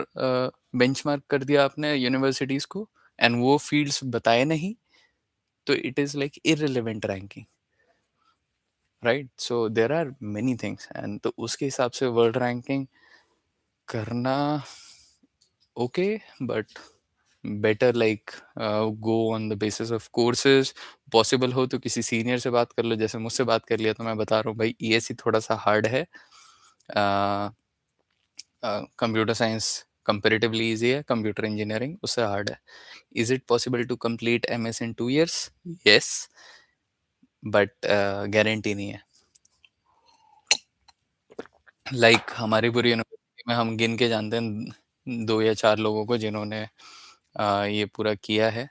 बेंचमार्क कर दिया आपने यूनिवर्सिटीज़ को, एंड वो फील्ड्स बताए नहीं, तो it is like irrelevant ranking, right? So there are many things, and तो उसके हिसाब से वर्ल्ड रैंकिंग करना okay. But better like go on the basis of courses. Possible हो तो किसी सीनियर से बात कर लो. जैसे मुझसे बात कर लिया तो मैं बता रहा हूँ भाई, ईएससी थोड़ा सा हार्ड है. कंप्यूटर साइंस कंपेरेटिवली इजी है. कंप्यूटर इंजीनियरिंग उससे हार्ड है. Is it possible to complete MS in 2 years? Yes, but guarantee नहीं है. हमारी पूरी यूनिवर्सिटी में हम गिन के जानते हैं 2 या 4 लोगों को जिन्होंने ये पूरा किया है,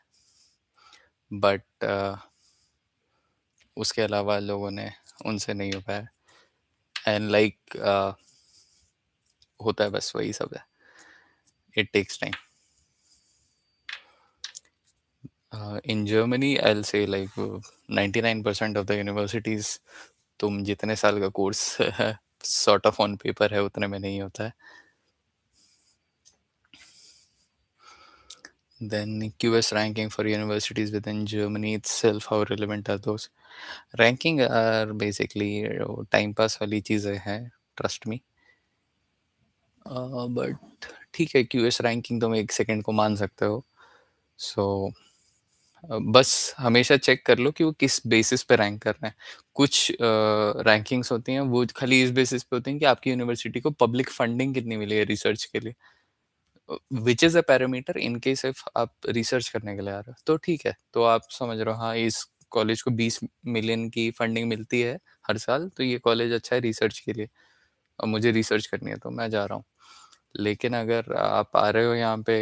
बट उसके अलावा लोगों ने उनसे नहीं हो पाया। एंड होता है, बस वही सब है। It takes time. In Germany I will say 99% of the universities, तुम जितने साल का course sort of on paper है उतने में नहीं होता है। Then QS ranking for universities within Germany itself, how relevant are those? Ranking are basically time pass वाली चीज़ें हैं, trust me. बट ठीक है, QS रैंकिंग तुम एक सेकंड को मान सकते हो। सो बस हमेशा चेक कर लो कि वो किस बेसिस पे रैंक कर रहे हैं। कुछ रैंकिंग्स होती हैं वो खाली इस बेसिस पे होती हैं कि आपकी यूनिवर्सिटी को पब्लिक फंडिंग कितनी मिली है रिसर्च के लिए, which is a parameter in case if आप रिसर्च करने के लिए आ रहे हो तो ठीक है, तो आप समझ रहे हो हाँ इस कॉलेज को 20 मिलियन की फंडिंग मिलती है हर साल, तो ये कॉलेज अच्छा है रिसर्च के लिए और मुझे रिसर्च करनी है तो मैं जा रहा हूँ। लेकिन अगर आप आ रहे हो यहाँ पे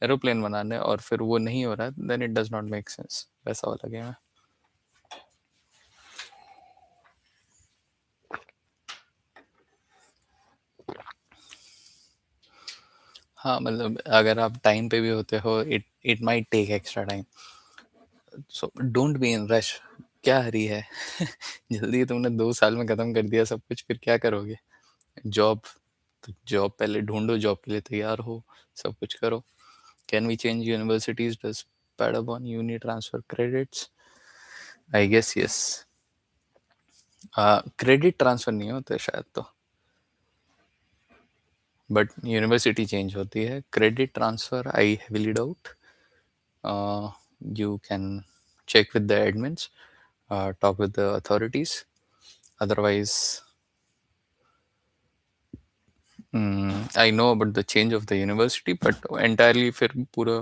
एरोप्लेन बनाने और फिर वो नहीं हो रहा है, then it does not make sense. वैसा वाला गेम है। हाँ मतलब अगर आप टाइम पे भी होते हो, it it might take extra time, so don't be in rush. क्या हरी है जल्दी तुमने 2 साल में खत्म कर दिया सब कुछ, फिर क्या करोगे? जॉब, तो जॉब पहले ढूंढो, जॉब के लिए तैयार हो, सब कुछ करो। Can we change universities? Does Paderborn uni transfer credits? I guess yes. Credit transfer नहीं होते शायद तो, बट यूनिवर्सिटी चेंज होती है। Credit transfer I heavily doubt. You can check with the admins, talk with the authorities. Otherwise, I know about the change of the university, but entirely फिर पूरा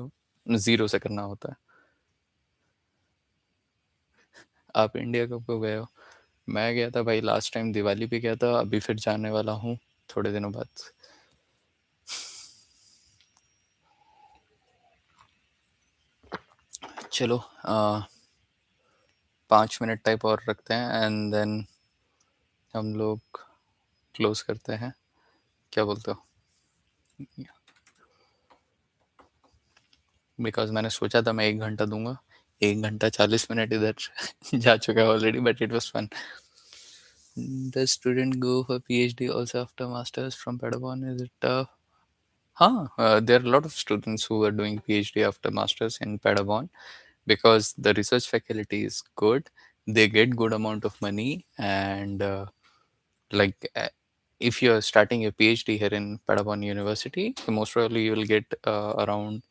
zero से करना होता है। आप इंडिया कब को गए हो? मैं गया था भाई, लास्ट टाइम दिवाली पे गया था, अभी फिर जाने वाला हूँ थोड़े दिनों बाद। चलो 5 मिनट टाइप और रखते हैं एंड देन हम लोग क्लोज करते हैं। क्या बोलते हो? बिकॉज मैंने सोचा था मैं 1 घंटा दूंगा, 1 घंटा 40 मिनट इधर जा चुका है already, but it was fun. The student go for PhD also after masters from Padawan? Is it हाँ, there are a lot of students who are doing PhD after masters in Padawan because the research faculty is good, they get good amount of money, and like if you're starting your PhD here in Padawan University, most probably you will get around,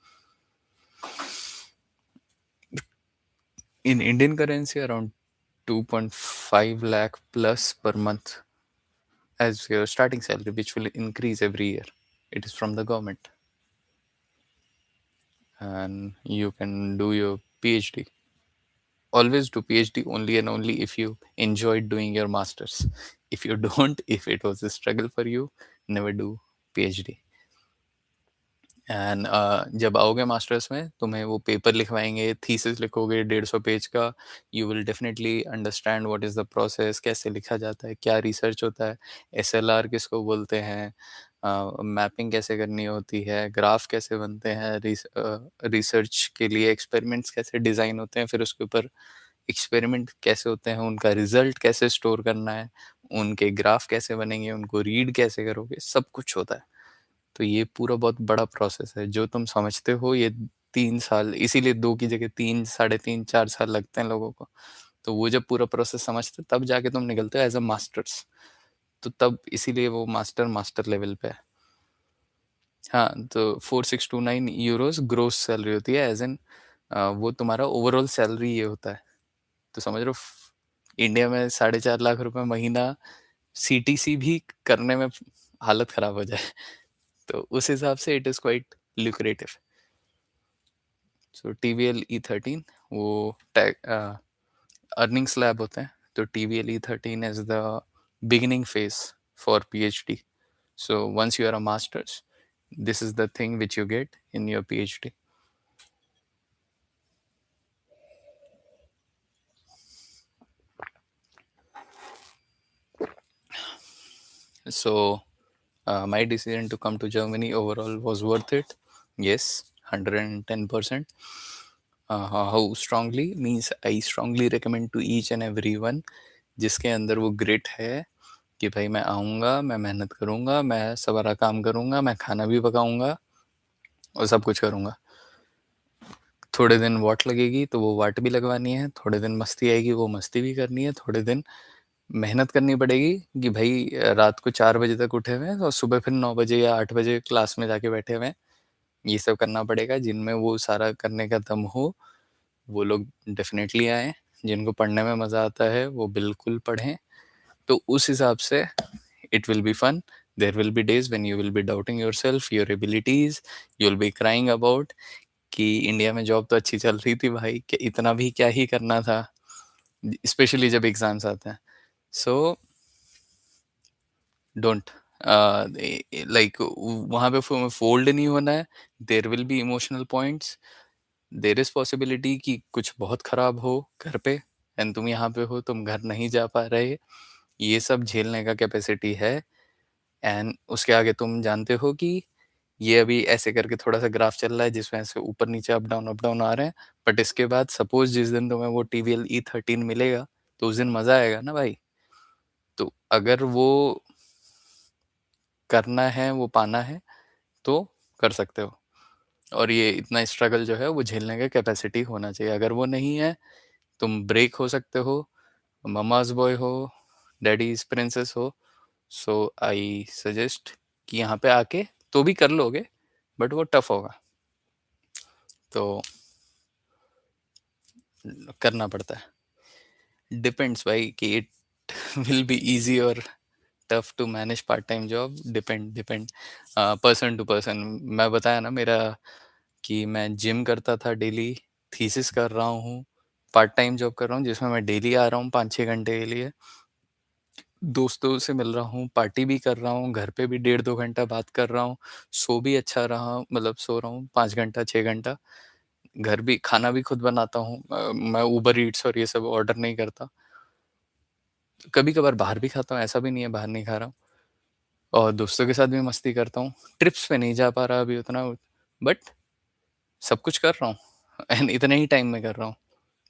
in Indian currency, around 2.5 lakh plus per month as your starting salary, which will increase every year. It is from the government, and you can do your PhD. Always do PhD only and only if you enjoyed doing your masters. If you don't, if it was a struggle for you, never do PhD. And जब आओगे masters में तुम्हें वो paper लिखवाएंगे, thesis लिखोगे 150 page का। You will definitely understand what is the process, कैसे लिखा जाता है, क्या रिसर्च होता है, SLR किसको बोलते हैं, मैपिंग कैसे करनी होती है, ग्राफ कैसे बनते हैं, रिसर्च के लिए एक्सपेरिमेंट्स कैसे डिज़ाइन होते हैं, फिर उसके ऊपर एक्सपेरिमेंट कैसे होते हैं, उनका रिजल्ट कैसे स्टोर करना है, उनके ग्राफ कैसे बनेंगे, उनको रीड कैसे करोगे, सब कुछ होता है। तो ये पूरा बहुत बड़ा प्रोसेस है जो तुम समझते हो ये 3 साल, इसीलिए 2 की जगह 3, 3.5, 4 साल लगते हैं लोगों को। तो वो जब पूरा प्रोसेस समझते तब जाके तुम निकलते हो एज अ मास्टर्स, तो तब इसीलिए वो मास्टर मास्टर लेवल पे है। हाँ, तो 4629 यूरोस ग्रोस सैलरी होती है, एज इन वो तुम्हारा ओवरऑल सैलरी ये होता है। तो समझ लो इंडिया में 4.5 लाख रुपए महीना CTC भी करने में हालत खराब हो जाए तो उस हिसाब से it is quite lucrative. So TVL E13 वो टैग अर्निंग स्लैब होते हैं। तो TVL E13 is the beginning phase for PhD. So once you are a master's, this is the thing which you get in your PhD. So my decision to come to Germany overall was worth it. Yes, 110%. How strongly means I strongly recommend to each and every one जिसके अंदर वो grit है कि भाई मैं आऊँगा, मैं मेहनत करूँगा, मैं सवारा काम करूँगा, मैं खाना भी पकाऊँगा और सब कुछ करूँगा। थोड़े दिन वाट लगेगी तो वो वाट भी लगवानी है, थोड़े दिन मस्ती आएगी वो मस्ती भी करनी है, थोड़े दिन मेहनत करनी पड़ेगी कि भाई रात को 4 बजे तक उठे हुए हैं और सुबह फिर 9 बजे या 8 बजे क्लास में जाके बैठे हुए हैं। ये सब करना पड़ेगा, जिनमें वो सारा करने का दम हो, वो लोग डेफ़िनेटली आएँ। जिनको पढ़ने में मज़ा आता है, वो बिल्कुल पढ़ें। तो उस हिसाब से it will be fun. There will be days when you will be doubting yourself, your abilities, you'll be crying about कि इंडिया में जॉब तो अच्छी चल रही थी भाई, कि इतना भी क्या ही करना था, स्पेशली जब एग्ज़ाम्स आते हैं। सो डोंट लाइक वहाँ पे फोल्ड नहीं होना है। There will be emotional points, there is possibility कि कुछ बहुत खराब हो घर पे एंड तुम यहाँ पे हो, तुम घर नहीं जा पा रहे, ये सब झेलने का कैपेसिटी है। एंड उसके आगे तुम जानते हो कि ये अभी ऐसे करके थोड़ा सा ग्राफ चल रहा है जिसमें से ऊपर नीचे अप डाउन आ रहे हैं, बट इसके बाद सपोज जिस दिन तुम्हें वो TVL E13 मिलेगा तो उस दिन मजा आएगा ना भाई। तो अगर वो करना है, वो पाना है, तो कर सकते हो। और ये इतना स्ट्रगल जो है वो झेलने का कैपेसिटी होना चाहिए। अगर वो नहीं है, तुम ब्रेक हो सकते हो, ममाज बॉय हो, डैडीज प्रिंसेस हो। सो आई सजेस्ट कि यहाँ पे आके तो भी कर लोगे, बट वो टफ होगा, तो करना पड़ता है। डिपेंड्स भाई कि इट विल बी इजी और tough to manage part time job. Depend person to person. मैं बताया ना मेरा कि मैं जिम करता था डेली, थीसिस कर रहा हूँ, पार्ट टाइम जॉब कर रहा हूँ जिसमें मैं डेली आ रहा हूँ 5-6 घंटे के लिए, दोस्तों से मिल रहा हूँ, पार्टी भी कर रहा हूँ, घर पे भी 1.5-2 घंटा बात कर रहा हूँ, सो भी अच्छा रहा, मतलब सो रहा हूँ 5 घंटा 6 घंटा, घर भी खाना भी खुद बनाता हूँ। मैं ऊबर ईट्स और ये सब ऑर्डर नहीं करता। कभी कभार बाहर भी खाता हूँ, ऐसा भी नहीं है बाहर नहीं खा रहा हूँ, और दोस्तों के साथ भी मस्ती करता हूँ। ट्रिप्स पे नहीं जा पा रहा अभी उतना, बट सब कुछ कर रहा हूँ एंड इतने ही टाइम में कर रहा हूँ,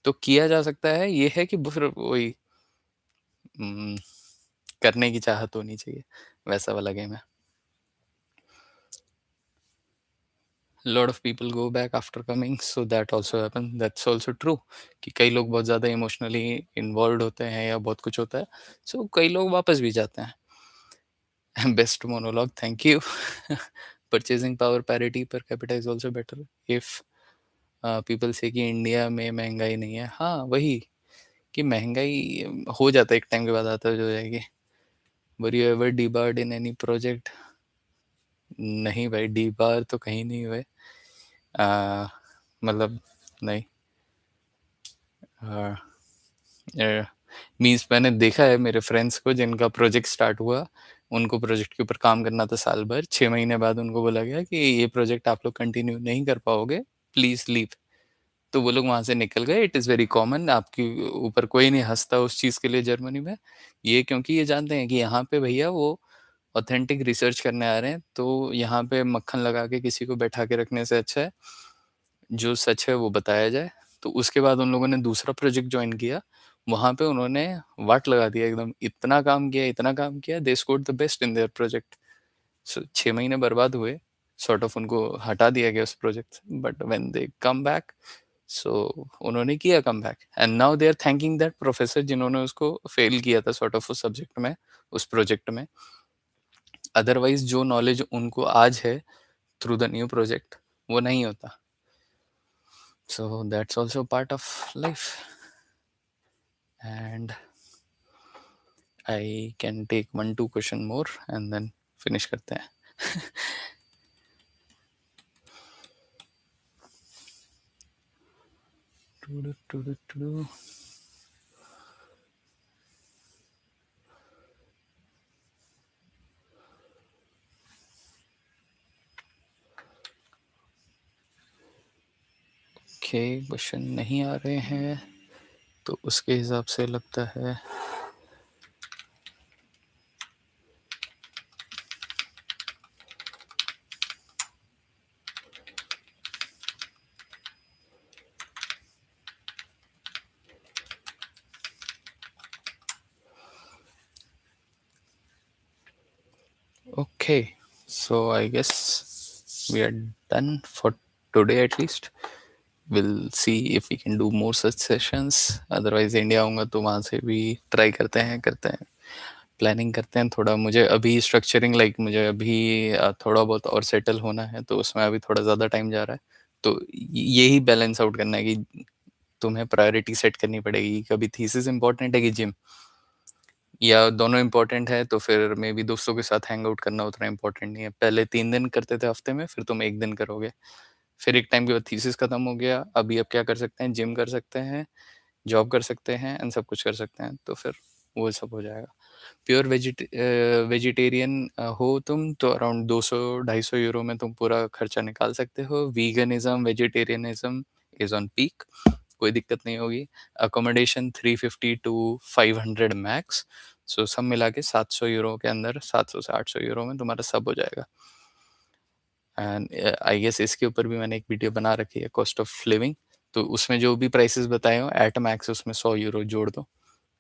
तो किया जा सकता है। ये है कि फिर वही हम्म, करने की चाहत होनी चाहिए, वैसा वाला गेम है। Lot of people go back after coming, so that also happen, that's also true कि कई लोग बहुत ज़्यादा इमोशनली इन्वॉल्व होते हैं या बहुत कुछ होता है, सो कई लोग वापस भी जाते हैं। Best monologue, thank you. Purchasing power parity per capita is also better if people से कि इंडिया में महंगाई नहीं है। हाँ वही कि महंगाई हो जाता है, एक टाइम के बाद आता है, हो जाएगी। Were you ever debarred in any project? नहीं भाई, डीबार तो कहीं नहीं हुए। मतलब नहीं। मीन्स मैंने देखा है मेरे फ्रेंड्स को जिनका प्रोजेक्ट स्टार्ट हुआ, उनको प्रोजेक्ट के ऊपर काम करना था साल भर, 6 महीने बाद उनको बोला गया कि ये प्रोजेक्ट आप लोग कंटिन्यू नहीं कर पाओगे, प्लीज लीव। तो वो लोग वहां से निकल गए। इट इज़ वेरी कॉमन, आपके ऊपर कोई नहीं हंसता उस चीज़ के लिए जर्मनी में। ये क्योंकि ये जानते हैं कि यहाँ पे भैया वो ऑथेंटिक रिसर्च करने आ रहे हैं, तो यहाँ पे मक्खन लगा के किसी को बैठा के रखने से अच्छा है जो सच है वो बताया जाए। तो उसके बाद उन लोगों ने दूसरा प्रोजेक्ट ज्वाइन किया, वहाँ पे उन्होंने वाट लगा दिया एकदम, इतना काम किया इतना काम किया, they scored the best in their project. So 6 महीने बर्बाद हुए, सॉर्ट ऑफ उनको हटा दिया गया उस प्रोजेक्ट से, but when they come back, so उन्होंने किया come back and now they are thanking that professor जिन्होंने उसको फेल किया था सॉर्ट ऑफ उस सब्जेक्ट में, उस प्रोजेक्ट में। अदरवाइज जो नॉलेज उनको आज है थ्रू द न्यू प्रोजेक्ट, वो नहीं होता। So that's also part of life and I can take 1-2 question more and then finish करते हैं। ओके, क्वेश्चन नहीं आ रहे हैं तो उसके हिसाब से लगता है okay. So I guess we are done for today at least. We'll see if we can do more such sessions. Otherwise India आऊँगा तो वहाँ से भी ट्राई करते हैं प्लानिंग करते हैं थोड़ा। मुझे अभी स्ट्रक्चरिंग लाइक मुझे अभी थोड़ा बहुत और सेटल होना है, तो उसमें अभी थोड़ा ज़्यादा टाइम जा रहा है। तो यही बैलेंस आउट करना है कि तुम्हें प्रायोरिटी सेट करनी पड़ेगी। कभी थीसिस इंपॉर्टेंट है कि जिम, या दोनों इंपॉर्टेंट है तो फिर मे बी दोस्तों के साथ हैंग आउट करना उतना इंपॉर्टेंट नहीं है। पहले 3 दिन करते थे हफ्ते में, फिर तुम 1 दिन करोगे, फिर एक टाइम के बाद थीसिस खत्म हो गया। अभी अब क्या कर सकते हैं, जिम कर सकते हैं, जॉब कर सकते हैं एंड सब कुछ कर सकते हैं, तो फिर वो सब हो जाएगा। प्योर वेजिटेरियन हो तुम तो अराउंड 200-250 यूरो में तुम पूरा खर्चा निकाल सकते हो। Veganism vegetarianism is on peak, कोई दिक्कत नहीं होगी। अकोमोडेशन 350 to 500 मैक्स, सो सब मिला के 700 यूरो के अंदर, 700 से 800 यूरो में तुम्हारा सब हो जाएगा। एंड आई गेस इसके ऊपर भी मैंने एक वीडियो बना रखी है, कॉस्ट ऑफ लिविंग। तो उसमें जो भी प्राइसेस बताए हो एट मैक्स उसमें 100 यूरो जोड़ दो,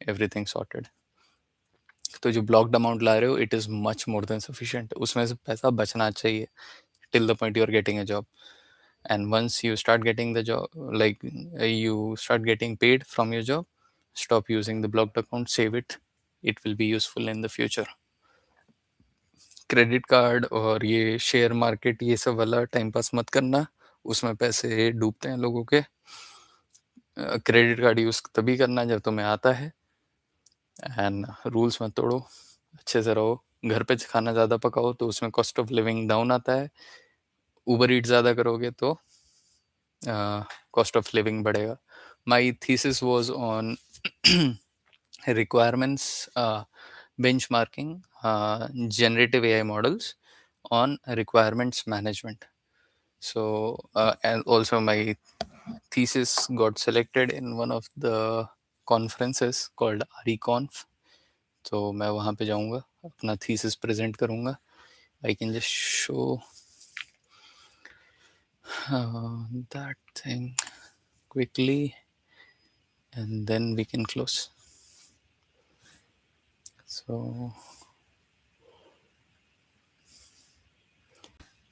एवरीथिंग सॉर्टेड। तो जो ब्लॉक्ड अमाउंट ला रहे हो it is much more than sufficient, उसमें से पैसा बचना चाहिए till the point you are getting a job. And once you start getting the job, like you start getting paid from your job, stop using the blocked account, save it, it will be useful in the future. Credit card और ये share market ये सब वाला time pass मत करना, उसमें पैसे डूबते हैं लोगों के। क्रेडिट कार्ड यूज तभी करना जब तुम्हें आता है, एंड रूल्स मत तोड़ो, अच्छे से रहो। घर पे खाना ज़्यादा पकाओ तो उसमें कॉस्ट ऑफ लिविंग डाउन आता है। ऊबर ईट ज़्यादा करोगे तो cost of living बढ़ेगा। My thesis was on requirements benchmarking generative AI models on requirements management. So and also my thesis got selected in one of the conferences called REConf. तो मैं वहाँ पे जाऊँगा, अपना thesis present करूँगा। I can just show that thing quickly and then we can close. So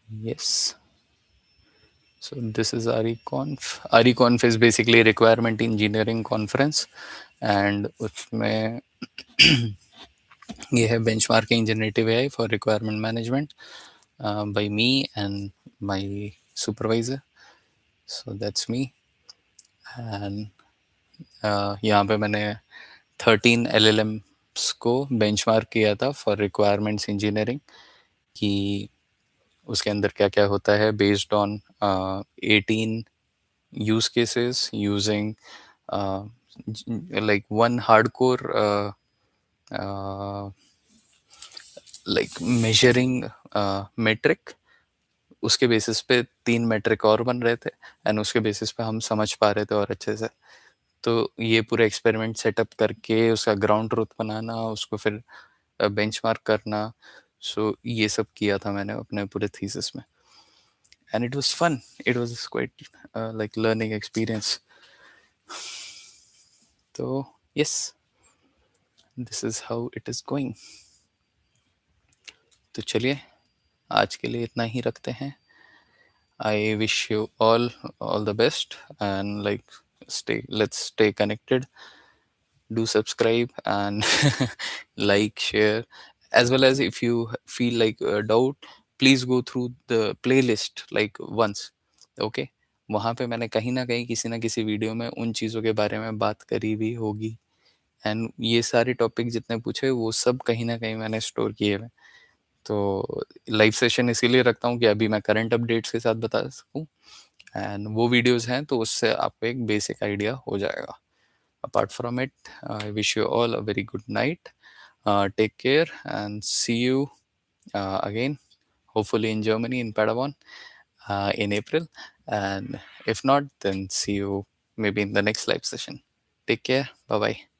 yes, so this is REConf. REConf is basically requirement engineering conference, and उसमें ये है benchmarking generative AI for requirement management by me and my supervisor. So that's me, and यहाँ पे मैंने 13 LLMs को benchmark किया था for requirements engineering, कि उसके अंदर क्या क्या होता है based on 18 use cases using like one hardcore like measuring metric, उसके बेसिस पे 3 मेट्रिक और बन रहे थे, एंड उसके बेसिस पे हम समझ पा रहे थे और अच्छे से। तो ये पूरा एक्सपेरिमेंट सेटअप करके उसका ग्राउंड ट्रूथ बनाना, उसको फिर बेंचमार्क करना, सो ये सब किया था मैंने अपने पूरे थीसिस में, and it was fun. It was quite like learning experience. So yes, this is how it is going. तो चलिए आज के लिए इतना ही रखते हैं। I wish you all the best, and like let's stay connected. Do subscribe and like, share, as well as if you feel like a doubt, please go through the playlist like once. Okay, वहाँ पे मैंने कहीं ना कहीं किसी ना किसी video में उन चीज़ों के बारे में बात करी भी होगी, एंड ये सारे टॉपिक जितने पूछे वो सब कहीं ना कहीं मैंने स्टोर किए हुए। तो लाइव सेशन इसीलिए रखता हूँ कि अभी मैं करंट अपडेट्स के साथ बता सकूँ, एंड वो वीडियोस हैं तो उससे आपको एक बेसिक आइडिया हो जाएगा। Apart from it, I wish you all a very good night. Take care and see you again, hopefully in Germany, in Padawan, in April. And if not, then see you maybe in the next live session. Take care. Bye bye.